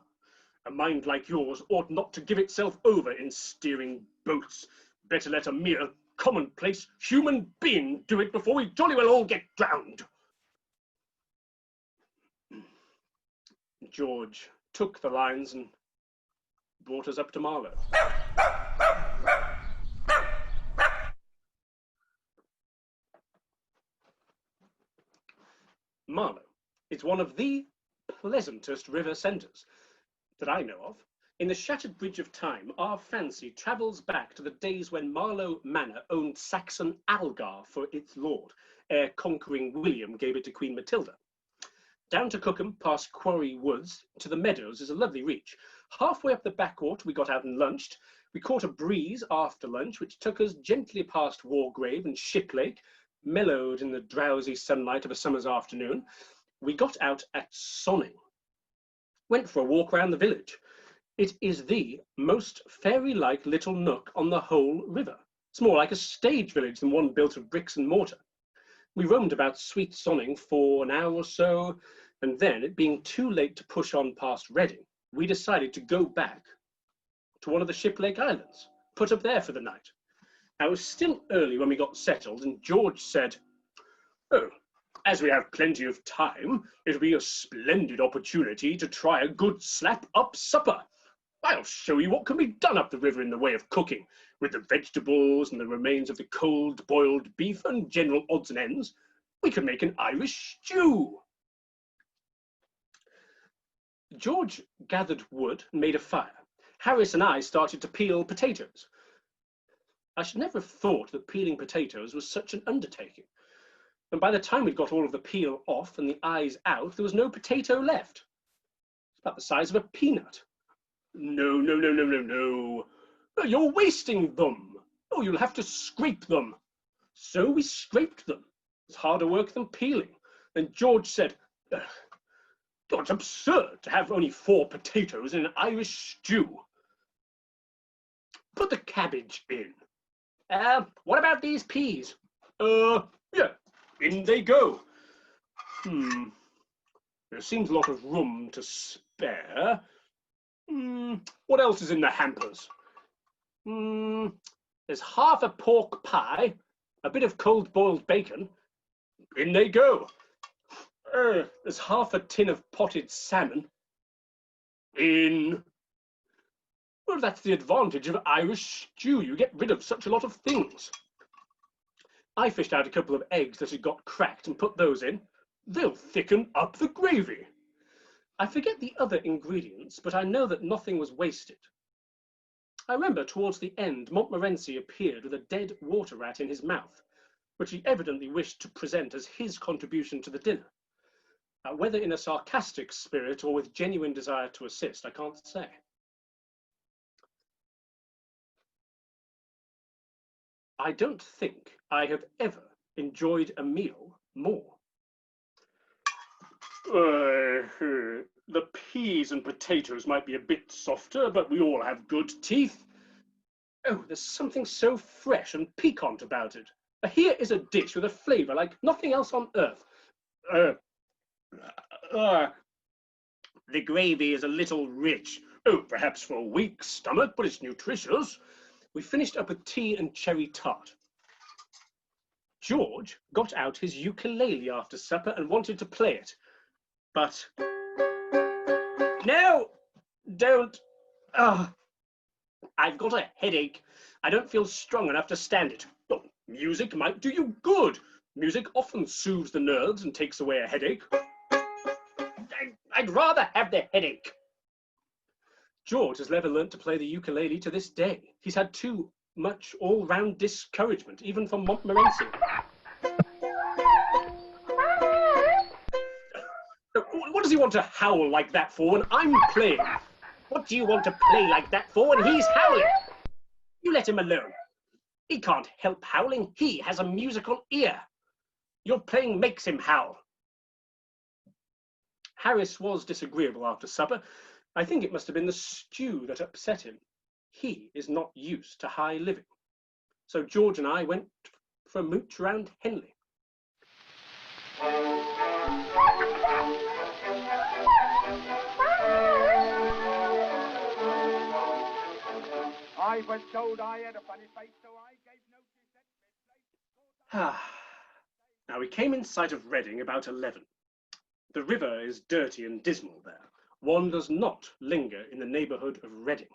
A mind like yours ought not to give itself over in steering boats. Better let a mere commonplace human being do it before we jolly well all get drowned. George took the lines and brought us up to Marlow. Marlow is one of the pleasantest river centres that I know of. In the shattered bridge of time, our fancy travels back to the days when Marlow Manor owned Saxon Algar for its lord, ere conquering William gave it to Queen Matilda. Down to Cookham, past Quarry Woods, to the meadows is a lovely reach. Halfway up the backwater, we got out and lunched. We caught a breeze after lunch, which took us gently past Wargrave and Shiplake, mellowed in the drowsy sunlight of a summer's afternoon. We got out at Sonning. Went for a walk round the village. It is the most fairy-like little nook on the whole river. It's more like a stage village than one built of bricks and mortar. We roamed about sweet sonning for an hour or so, and then, it being too late to push on past Reading, we decided to go back to one of the Shiplake Islands, put up there for the night. Now, it was still early when we got settled, and George said, "Oh, as we have plenty of time, it'll be a splendid opportunity to try a good slap-up supper. I'll show you what can be done up the river in the way of cooking, with the vegetables and the remains of the cold boiled beef and general odds and ends. We can make an Irish stew." George gathered wood and made a fire. Harris and I started to peel potatoes. I should never have thought that peeling potatoes was such an undertaking. And by the time we'd got all of the peel off and the eyes out, there was no potato left. It's about the size of a peanut. "No, no, no, no, no, no. Oh, you're wasting them. Oh, you'll have to scrape them." So we scraped them. It's harder work than peeling. And George said, "Ugh, God, it's absurd to have only 4 potatoes in an Irish stew. Put the cabbage in." What about these peas?" Yeah, in they go." There seems a lot of room to spare. What else is in the hampers? There's half a pork pie, a bit of cold boiled bacon. In they go. There's half a tin of potted salmon. In. Well, that's the advantage of Irish stew. You get rid of such a lot of things. I fished out a couple of eggs that had got cracked and put those in. They'll thicken up the gravy. I forget the other ingredients, but I know that nothing was wasted. I remember towards the end, Montmorency appeared with a dead water rat in his mouth, which he evidently wished to present as his contribution to the dinner. Whether in a sarcastic spirit or with genuine desire to assist, I can't say. I don't think I have ever enjoyed a meal more. The peas and potatoes might be a bit softer, but we all have good teeth. Oh, there's something so fresh and piquant about it. Here is a dish with a flavour like nothing else on earth. The gravy is a little rich. Oh, perhaps for a weak stomach, but it's nutritious. We finished up with tea and cherry tart. George got out his ukulele after supper and wanted to play it. But, no, don't. I've got a headache. I don't feel strong enough to stand it. Oh, music might do you good. Music often soothes the nerves and takes away a headache. I'd rather have the headache. George has never learnt to play the ukulele to this day. He's had too much all-round discouragement, even from Montmorency. What does he want to howl like that for when I'm playing? What do you want to play like that for when he's howling? You let him alone. He can't help howling. He has a musical ear. Your playing makes him howl. Harris was disagreeable after supper. I think it must have been the stew that upset him. He is not used to high living. So George and I went for a mooch round Henley. I was told I had a funny face, so I gave notice that... Now we came in sight of Reading about 11. The river is dirty and dismal there. One does not linger in the neighbourhood of Reading.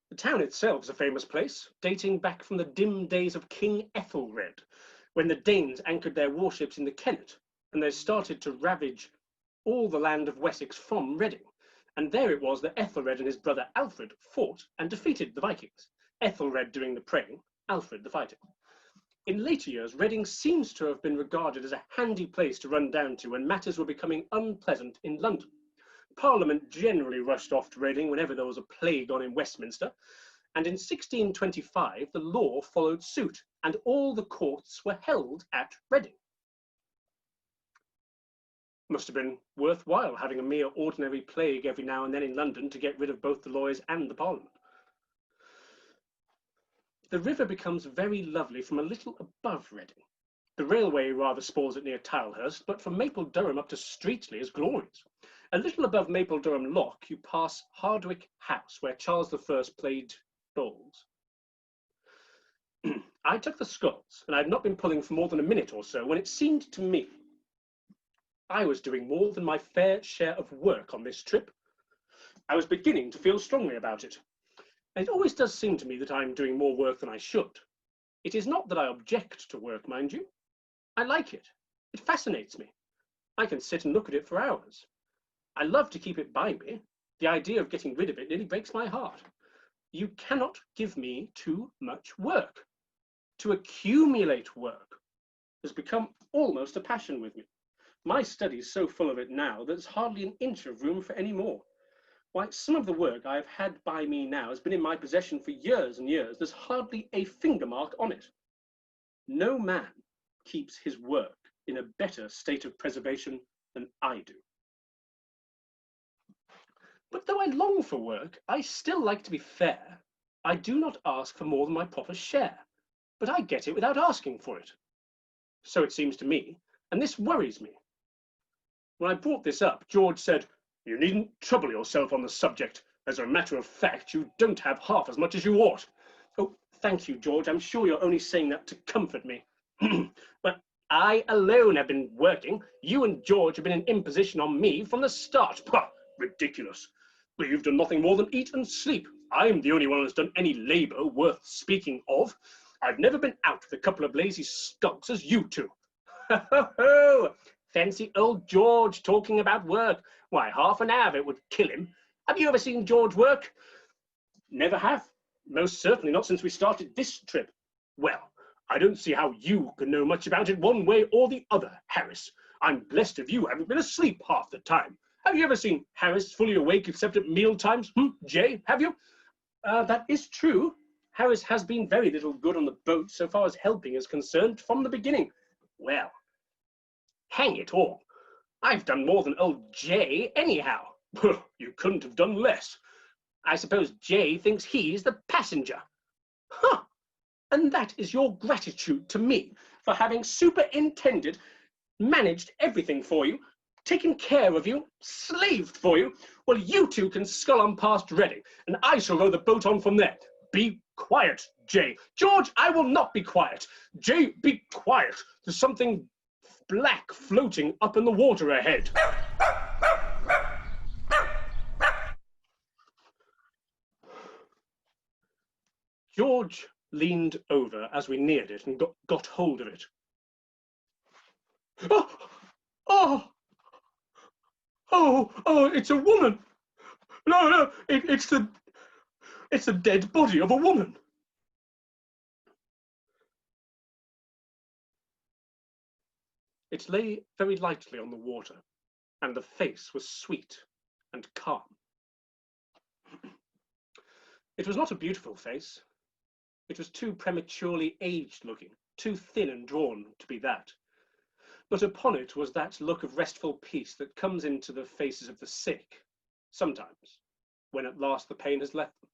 The town itself is a famous place, dating back from the dim days of King Ethelred, when the Danes anchored their warships in the Kennet, and they started to ravage all the land of Wessex from Reading. And there it was that Ethelred and his brother Alfred fought and defeated the Vikings, Ethelred doing the praying, Alfred the fighting. In later years, Reading seems to have been regarded as a handy place to run down to when matters were becoming unpleasant in London. Parliament generally rushed off to Reading whenever there was a plague on in Westminster, and in 1625 the law followed suit, and all the courts were held at Reading. Must have been worthwhile having a mere ordinary plague every now and then in London to get rid of both the lawyers and the Parliament. The river becomes very lovely from a little above Reading. The railway rather spoils it near Tilehurst, but from Maple Durham up to Streatley is glorious. A little above Maple Durham Lock, you pass Hardwick House, where Charles I played bowls. I took the sculls, and I had not been pulling for more than a minute or so when it seemed to me I was doing more than my fair share of work on this trip. I was beginning to feel strongly about it. And it always does seem to me that I'm doing more work than I should. It is not that I object to work, mind you. I like it. It fascinates me. I can sit and look at it for hours. I love to keep it by me. The idea of getting rid of it nearly breaks my heart. You cannot give me too much work. To accumulate work has become almost a passion with me. My study's so full of it now that there's hardly an inch of room for any more. Why, some of the work I've had by me now has been in my possession for years and years. There's hardly a finger mark on it. No man keeps his work in a better state of preservation than I do. But though I long for work, I still like to be fair. I do not ask for more than my proper share, but I get it without asking for it. So it seems to me, and this worries me. When I brought this up, George said, "You needn't trouble yourself on the subject. As a matter of fact, you don't have half as much as you ought." Oh, thank you, George. I'm sure you're only saying that to comfort me. But I alone have been working. You and George have been an imposition on me from the start. Pah, ridiculous. But you've done nothing more than eat and sleep. I'm the only one who's done any labour worth speaking of. I've never been out with a couple of lazy skulks as you two. Ho, ho, ho. Fancy old George talking about work. Why, half an hour of it would kill him. Have you ever seen George work? Never have. Most certainly not since we started this trip. Well, I don't see how you can know much about it one way or the other, Harris. I'm blessed if you haven't been asleep half the time. Have you ever seen Harris fully awake except at meal times? Jay, have you? That is true. Harris has been very little good on the boat so far as helping is concerned from the beginning. Well, hang it all. I've done more than old Jay anyhow. You couldn't have done less. I suppose Jay thinks he's the passenger. Huh. And that is your gratitude to me for having superintended, managed everything for you, taken care of you, slaved for you? Well, you two can scull on past Reading, and I shall row the boat on from there. Be quiet, Jay. George, I will not be quiet. Jay, be quiet. There's something black floating up in the water ahead. George leaned over as we neared it and got hold of it. Oh, it's a woman. No, it's the dead body of a woman. It lay very lightly on the water, and the face was sweet and calm. It was not a beautiful face. It was too prematurely aged looking, too thin and drawn to be that. But upon it was that look of restful peace that comes into the faces of the sick, sometimes, when at last the pain has left them.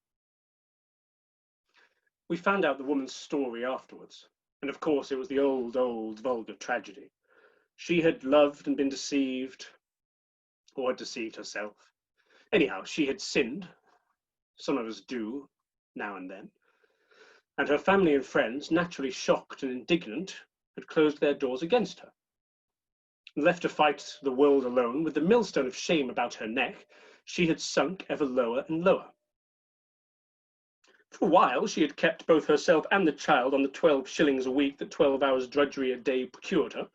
We found out the woman's story afterwards, and of course it was the old, vulgar tragedy. She had loved and been deceived, or had deceived herself. Anyhow, she had sinned. Some of us do, now and then. And her family and friends, naturally shocked and indignant, had closed their doors against her. Left to fight the world alone, with the millstone of shame about her neck, she had sunk ever lower and lower. For a while, she had kept both herself and the child on the 12 shillings a week that 12 hours drudgery a day procured her,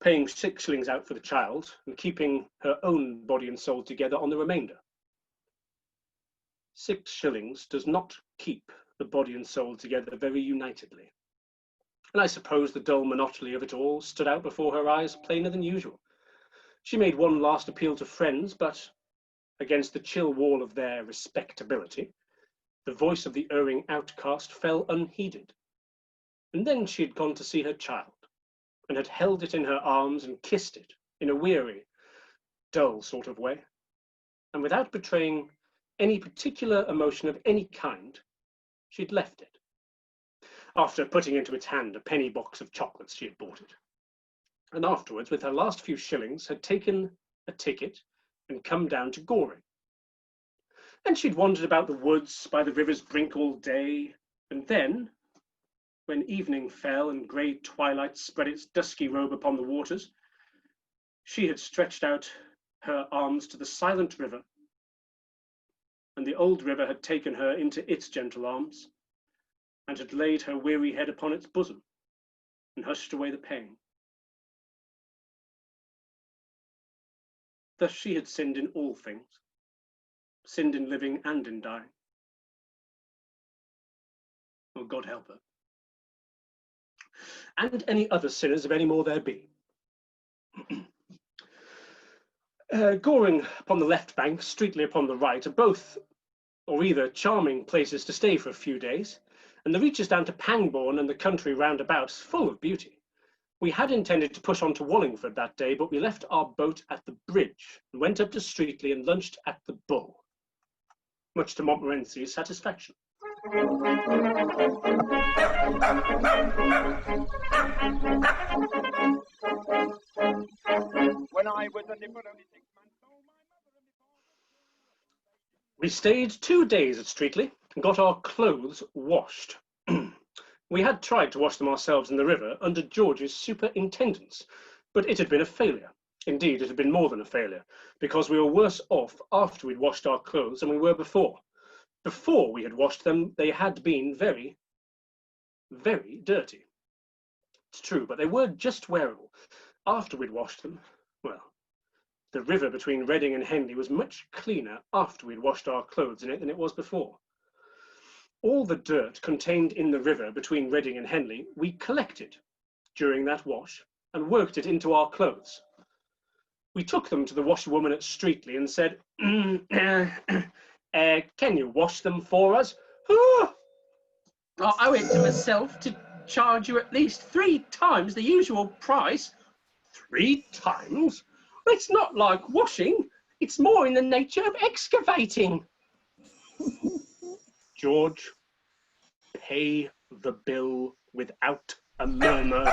paying 6 shillings out for the child and keeping her own body and soul together on the remainder. 6 shillings does not keep the body and soul together very unitedly. And I suppose the dull monotony of it all stood out before her eyes plainer than usual. She made one last appeal to friends, but against the chill wall of their respectability, the voice of the erring outcast fell unheeded. And then she had gone to see her child, and had held it in her arms and kissed it in a weary, dull sort of way, and without betraying any particular emotion of any kind, she'd left it. after putting into its hand a penny box of chocolates she had bought it. And afterwards, with her last few shillings, had taken a ticket and come down to Goring. And she'd wandered about the woods by the river's brink all day, and then, when evening fell and grey twilight spread its dusky robe upon the waters, she had stretched out her arms to the silent river, and the old river had taken her into its gentle arms, and had laid her weary head upon its bosom, and hushed away the pain. Thus she had sinned in all things, sinned in living and in dying. Oh, God help her. And any other sinners, if any more there be. Goring upon the left bank, Streatley upon the right, are both, or either, charming places to stay for a few days, and the reaches down to Pangbourne and the country round about is full of beauty. We had intended to push on to Wallingford that day, but we left our boat at the bridge and went up to Streatley and lunched at the Bull, much to Montmorency's satisfaction. When I was a nipper, only 6 months old, my mother and my father. We stayed 2 days at Streatley and got our clothes washed. We had tried to wash them ourselves in the river under George's superintendence, but it had been a failure. Indeed, it had been more than a failure, because we were worse off after we'd washed our clothes than we were before. Before we had washed them, they had been very, very dirty. It's true, but they were just wearable. After we'd washed them, well, the river between Reading and Henley was much cleaner after we'd washed our clothes in it than it was before. All the dirt contained in the river between Reading and Henley we collected during that wash and worked it into our clothes. We took them to the washerwoman at Streatley and said, can you wash them for us? Oh, I owe it to myself to charge you at least 3 times the usual price. 3 times? It's not like washing. It's more in the nature of excavating. George, pay the bill without a murmur.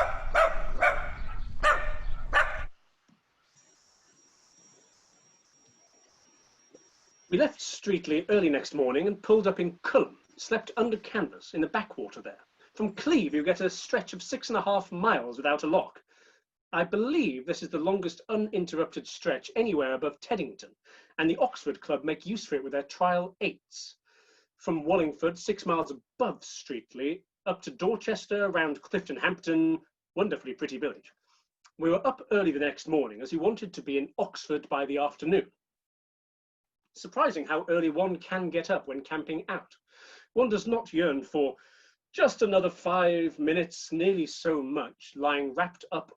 We left Streatley early next morning and pulled up in Culham, slept under canvas in the backwater there. From Cleve you get a stretch of 6.5 miles without a lock. I believe this is the longest uninterrupted stretch anywhere above Teddington, and the Oxford Club make use for it with their trial 8s. From Wallingford, 6 miles above Streatley, up to Dorchester, round Clifton Hampton, wonderfully pretty village. We were up early the next morning as we wanted to be in Oxford by the afternoon. Surprising how early one can get up when camping out. One does not yearn for just another 5 minutes, nearly so much, lying wrapped up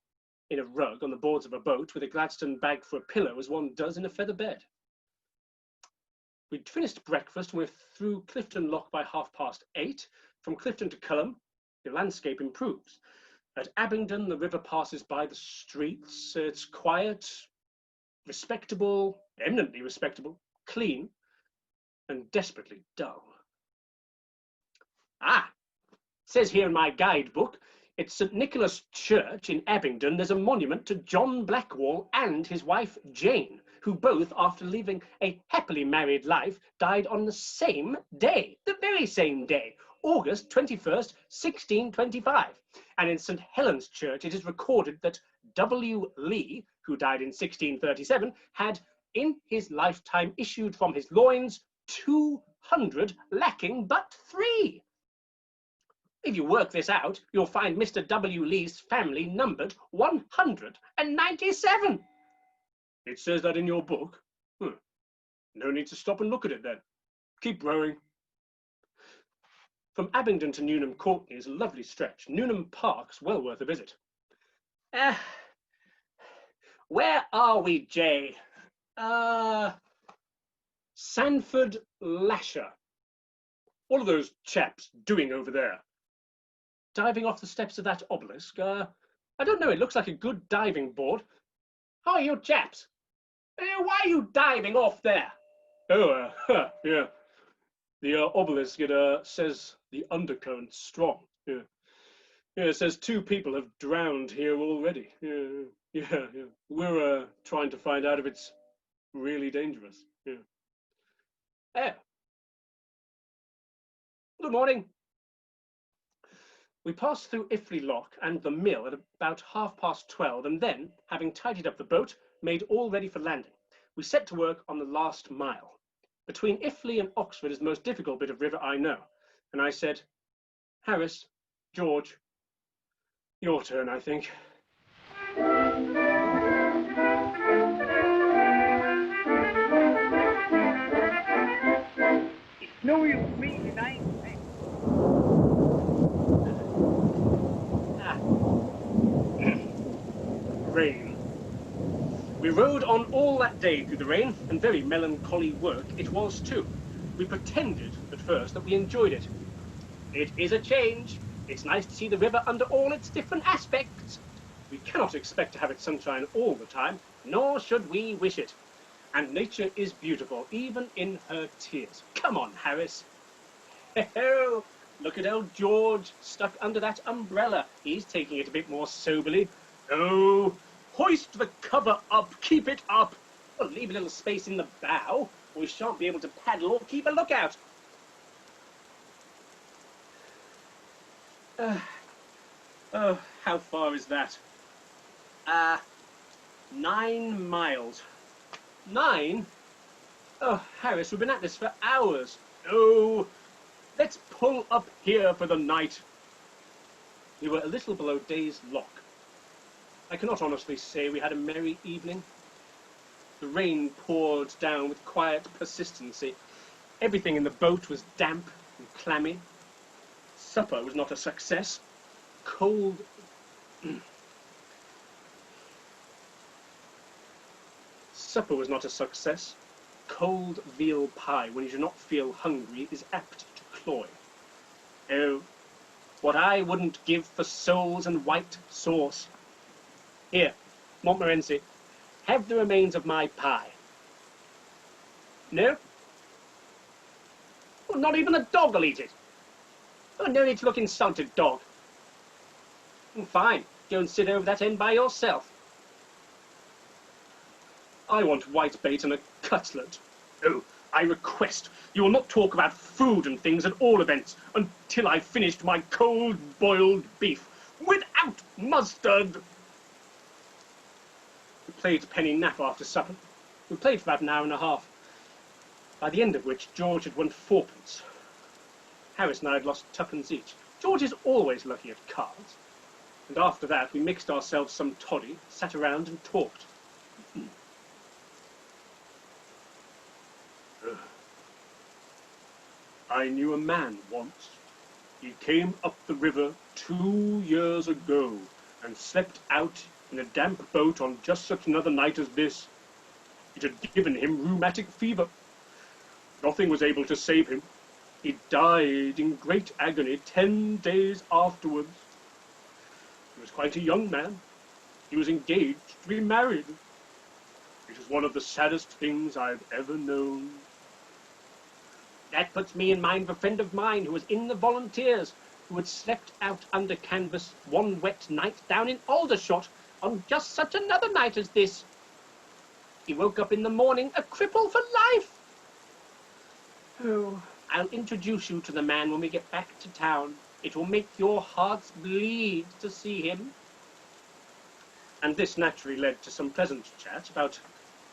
in a rug on the boards of a boat with a Gladstone bag for a pillow as one does in a feather bed. We'd finished breakfast and we're through Clifton Lock by 8:30. From Clifton to Culham, the landscape improves. At Abingdon, the river passes by the streets. It's quiet, respectable, eminently respectable, clean, and desperately dull. Ah, it says here in my guidebook, at St Nicholas Church in Abingdon, there's a monument to John Blackwall and his wife Jane, who both, after living a happily married life, died on the same day, the very same day, August 21st, 1625. And in St Helen's Church, it is recorded that W. Lee, who died in 1637, had in his lifetime issued from his loins 200, lacking but 3. If you work this out, you'll find Mr. W. Lee's family numbered 197. It says that in your book? No need to stop and look at it then. Keep rowing. From Abingdon to Newnham Courtney is a lovely stretch. Newnham Park's well worth a visit. Where are we, Jay? Sanford Lasher. What are those chaps doing over there? Diving off the steps of that obelisk? I don't know, it looks like a good diving board. How are you chaps? Why are you diving off there? Oh, yeah. The obelisk, it says the undercurrent's strong. Yeah. Yeah, it says 2 people have drowned here already. Yeah. We're trying to find out if it's really dangerous. Yeah. Oh. Good morning. We passed through Iffley Lock and the mill at about 12:30, and then, having tidied up the boat, made all ready for landing. We set to work on the last mile. Between Iffley and Oxford is the most difficult bit of river I know. And I said, Harris, George, your turn, I think. It's no use me denying it. Rain. We rode on all that day through the rain, and very melancholy work it was too. We pretended at first that we enjoyed it. It is a change. It's nice to see the river under all its different aspects. We cannot expect to have it sunshine all the time, nor should we wish it. And nature is beautiful, even in her tears. Come on, Harris. Oh, look at old George stuck under that umbrella. He's taking it a bit more soberly. Oh, hoist the cover up, keep it up. Well, leave a little space in the bow, or we shan't be able to paddle or keep a lookout. Oh, how far is that? 9 miles. 9? Oh, Harris, we've been at this for hours. Oh, let's pull up here for the night. We were a little below Day's Lock. I cannot honestly say we had a merry evening. The rain poured down with quiet persistency. Everything in the boat was damp and clammy. Supper was not a success. Cold... Supper was not a success. Cold veal pie, when you do not feel hungry, is apt to cloy. Oh, what I wouldn't give for soles and white sauce. Here, Montmorency, have the remains of my pie. No? Well, not even the dog will eat it. Oh, no need to look insulted, dog. Fine, go and sit over that end by yourself. I want whitebait and a cutlet. Oh, I request you will not talk about food and things at all events until I've finished my cold boiled beef without mustard. We played penny nap after supper. We played for about an hour and a half, by the end of which George had won 4pence. Harris and I had lost 2pence each. George is always lucky at cards. And after that, we mixed ourselves some toddy, sat around and talked. I knew a man once. He came up the river 2 years ago and slept out in a damp boat on just such another night as this. It had given him rheumatic fever. Nothing was able to save him. He died in great agony 10 days afterwards. He was quite a young man. He was engaged to be married. It was one of the saddest things I've ever known. That puts me in mind of a friend of mine who was in the volunteers, who had slept out under canvas one wet night down in Aldershot on just such another night as this. He woke up in the morning a cripple for life. Oh, I'll introduce you to the man when we get back to town. It will make your hearts bleed to see him. And this naturally led to some pleasant chat about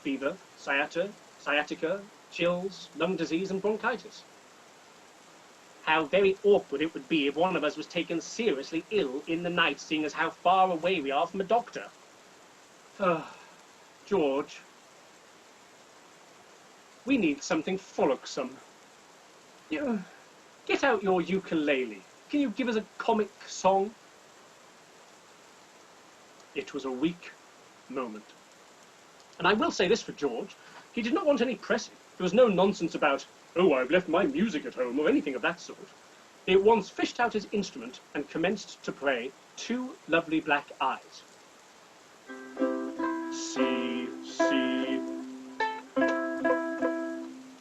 fever, sciatica, chills, lung disease and bronchitis. How very awkward it would be if one of us was taken seriously ill in the night, seeing as how far away we are from a doctor. George, we need something frolicsome. Get out your ukulele. Can you give us a comic song? It was a weak moment. And I will say this for George. He did not want any pressing. There was no nonsense about, oh, I've left my music at home, or anything of that sort. He at once fished out his instrument and commenced to play Two Lovely Black Eyes. See,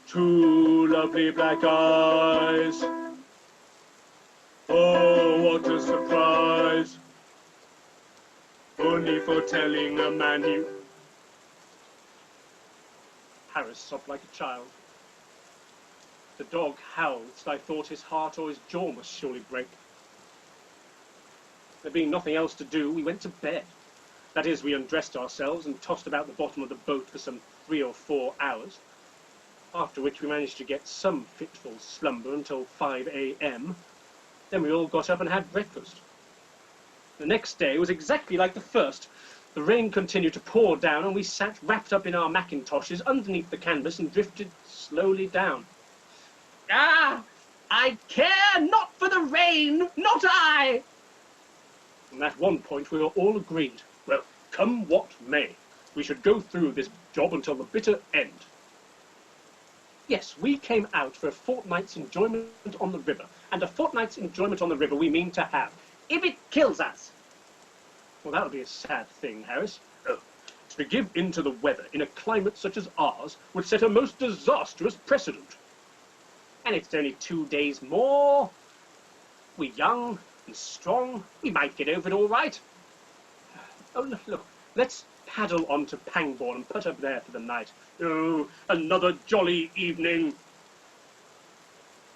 two lovely black eyes, Oh, what a surprise! Only for telling a man you... Harris sobbed like a child. The dog howled that I thought his heart or his jaw must surely break. There being nothing else to do, we went to bed. That is, we undressed ourselves and tossed about the bottom of the boat for some 3 or 4 hours, after which we managed to get some fitful slumber until 5 a.m. Then we all got up and had breakfast. The next day was exactly like the first. The rain continued to pour down, and we sat wrapped up in our mackintoshes underneath the canvas and drifted slowly down. Ah, I care not for the rain, not I! And at one point we were all agreed, well, come what may, we should go through this job until the bitter end. Yes, we came out for a fortnight's enjoyment on the river, and a fortnight's enjoyment on the river we mean to have, if it kills us. Well, that would be a sad thing, Harris. Oh, to give in to the weather in a climate such as ours would set a most disastrous precedent. And it's only 2 days more. We're young and strong. We might get over it all right. Oh, look, let's paddle on to Pangbourne and put up there for the night. Oh, another jolly evening.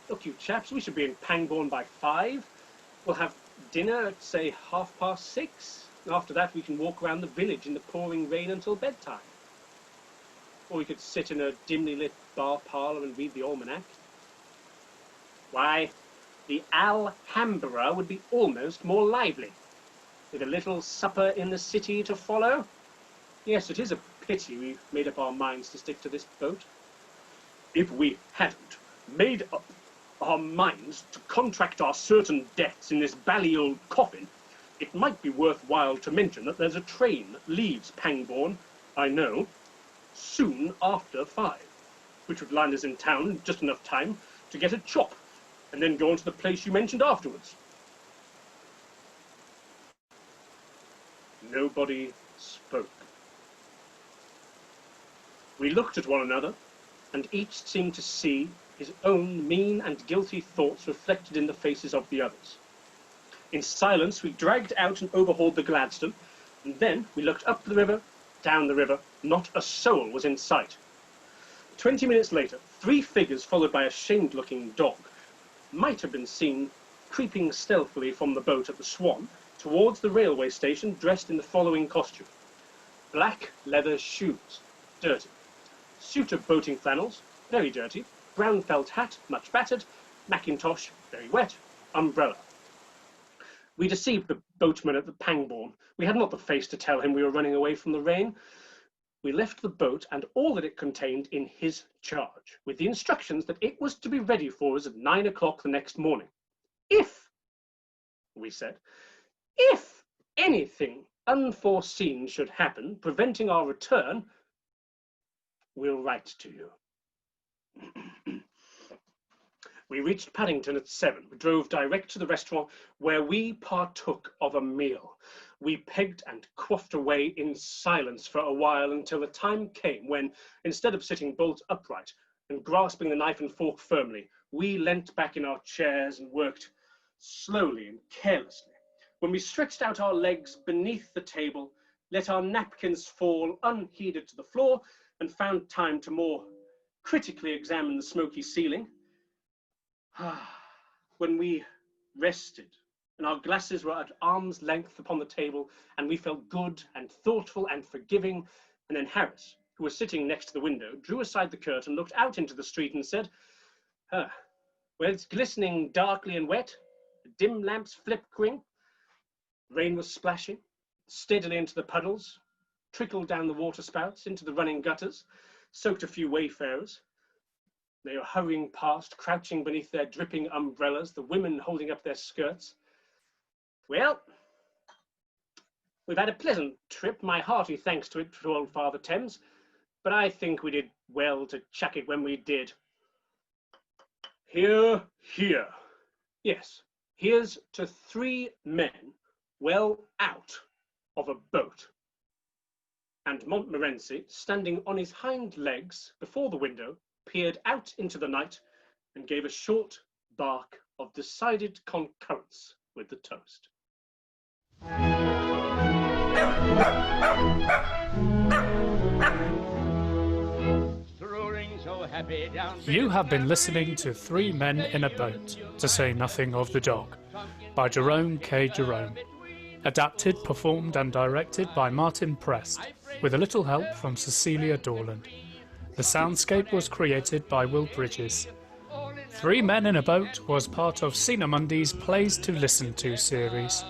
Look, you chaps, we should be in Pangbourne by 5. We'll have dinner at, say, 6:30. And after that, we can walk around the village in the pouring rain until bedtime. Or we could sit in a dimly lit bar parlour and read the almanac. Why, the Alhambra would be almost more lively, with a little supper in the city to follow. Yes, it is a pity we've made up our minds to stick to this boat. If we hadn't made up our minds to contract our certain debts in this bally old coffin, it might be worthwhile to mention that there's a train that leaves Pangbourne, I know, soon after 5, which would land us in town in just enough time to get a chop, and then go on to the place you mentioned afterwards. Nobody spoke. We looked at one another, and each seemed to see his own mean and guilty thoughts reflected in the faces of the others. In silence, we dragged out and overhauled the Gladstone, and then we looked up the river, down the river. Not a soul was in sight. 20 minutes later, 3 figures followed by a shamed-looking dog might have been seen creeping stealthily from the boat at the Swan towards the railway station, dressed in the following costume: black leather shoes, dirty; suit of boating flannels, very dirty; brown felt hat, much battered; mackintosh, very wet; umbrella. We deceived the boatman at the Pangbourne. We had not the face to tell him we were running away from the rain. We left the boat and all that it contained in his charge, with the instructions that it was to be ready for us at 9 o'clock the next morning. If, we said, if anything unforeseen should happen, preventing our return, we'll write to you. We reached Paddington at 7. We drove direct to the restaurant where we partook of a meal. We pegged and quaffed away in silence for a while until the time came when, instead of sitting bolt upright and grasping the knife and fork firmly, we leant back in our chairs and worked slowly and carelessly. When we stretched out our legs beneath the table, let our napkins fall unheeded to the floor, and found time to more critically examine the smoky ceiling, when we rested and our glasses were at arm's length upon the table and we felt good and thoughtful and forgiving, and then Harris, who was sitting next to the window, drew aside the curtain, looked out into the street and said, well, it's glistening darkly and wet, the dim lamps flickering, rain was splashing steadily into the puddles, trickled down the water spouts into the running gutters, soaked a few wayfarers. They were hurrying past, crouching beneath their dripping umbrellas, the women holding up their skirts. Well, we've had a pleasant trip, my hearty thanks to it to old Father Thames, but I think we did well to chuck it when we did. Hear, hear. Yes, here's to 3 men well out of a boat. And Montmorency, standing on his hind legs before the window, peered out into the night and gave a short bark of decided concurrence with the toast. You have been listening to Three Men in a Boat, to say nothing of the dog, by Jerome K Jerome. Adapted, performed and directed by Martin Prest, with a little help from Cecilia Dorland. The soundscape was created by Will Bridges. Three Men in a Boat was part of Scena Mundi's Plays to Listen To series.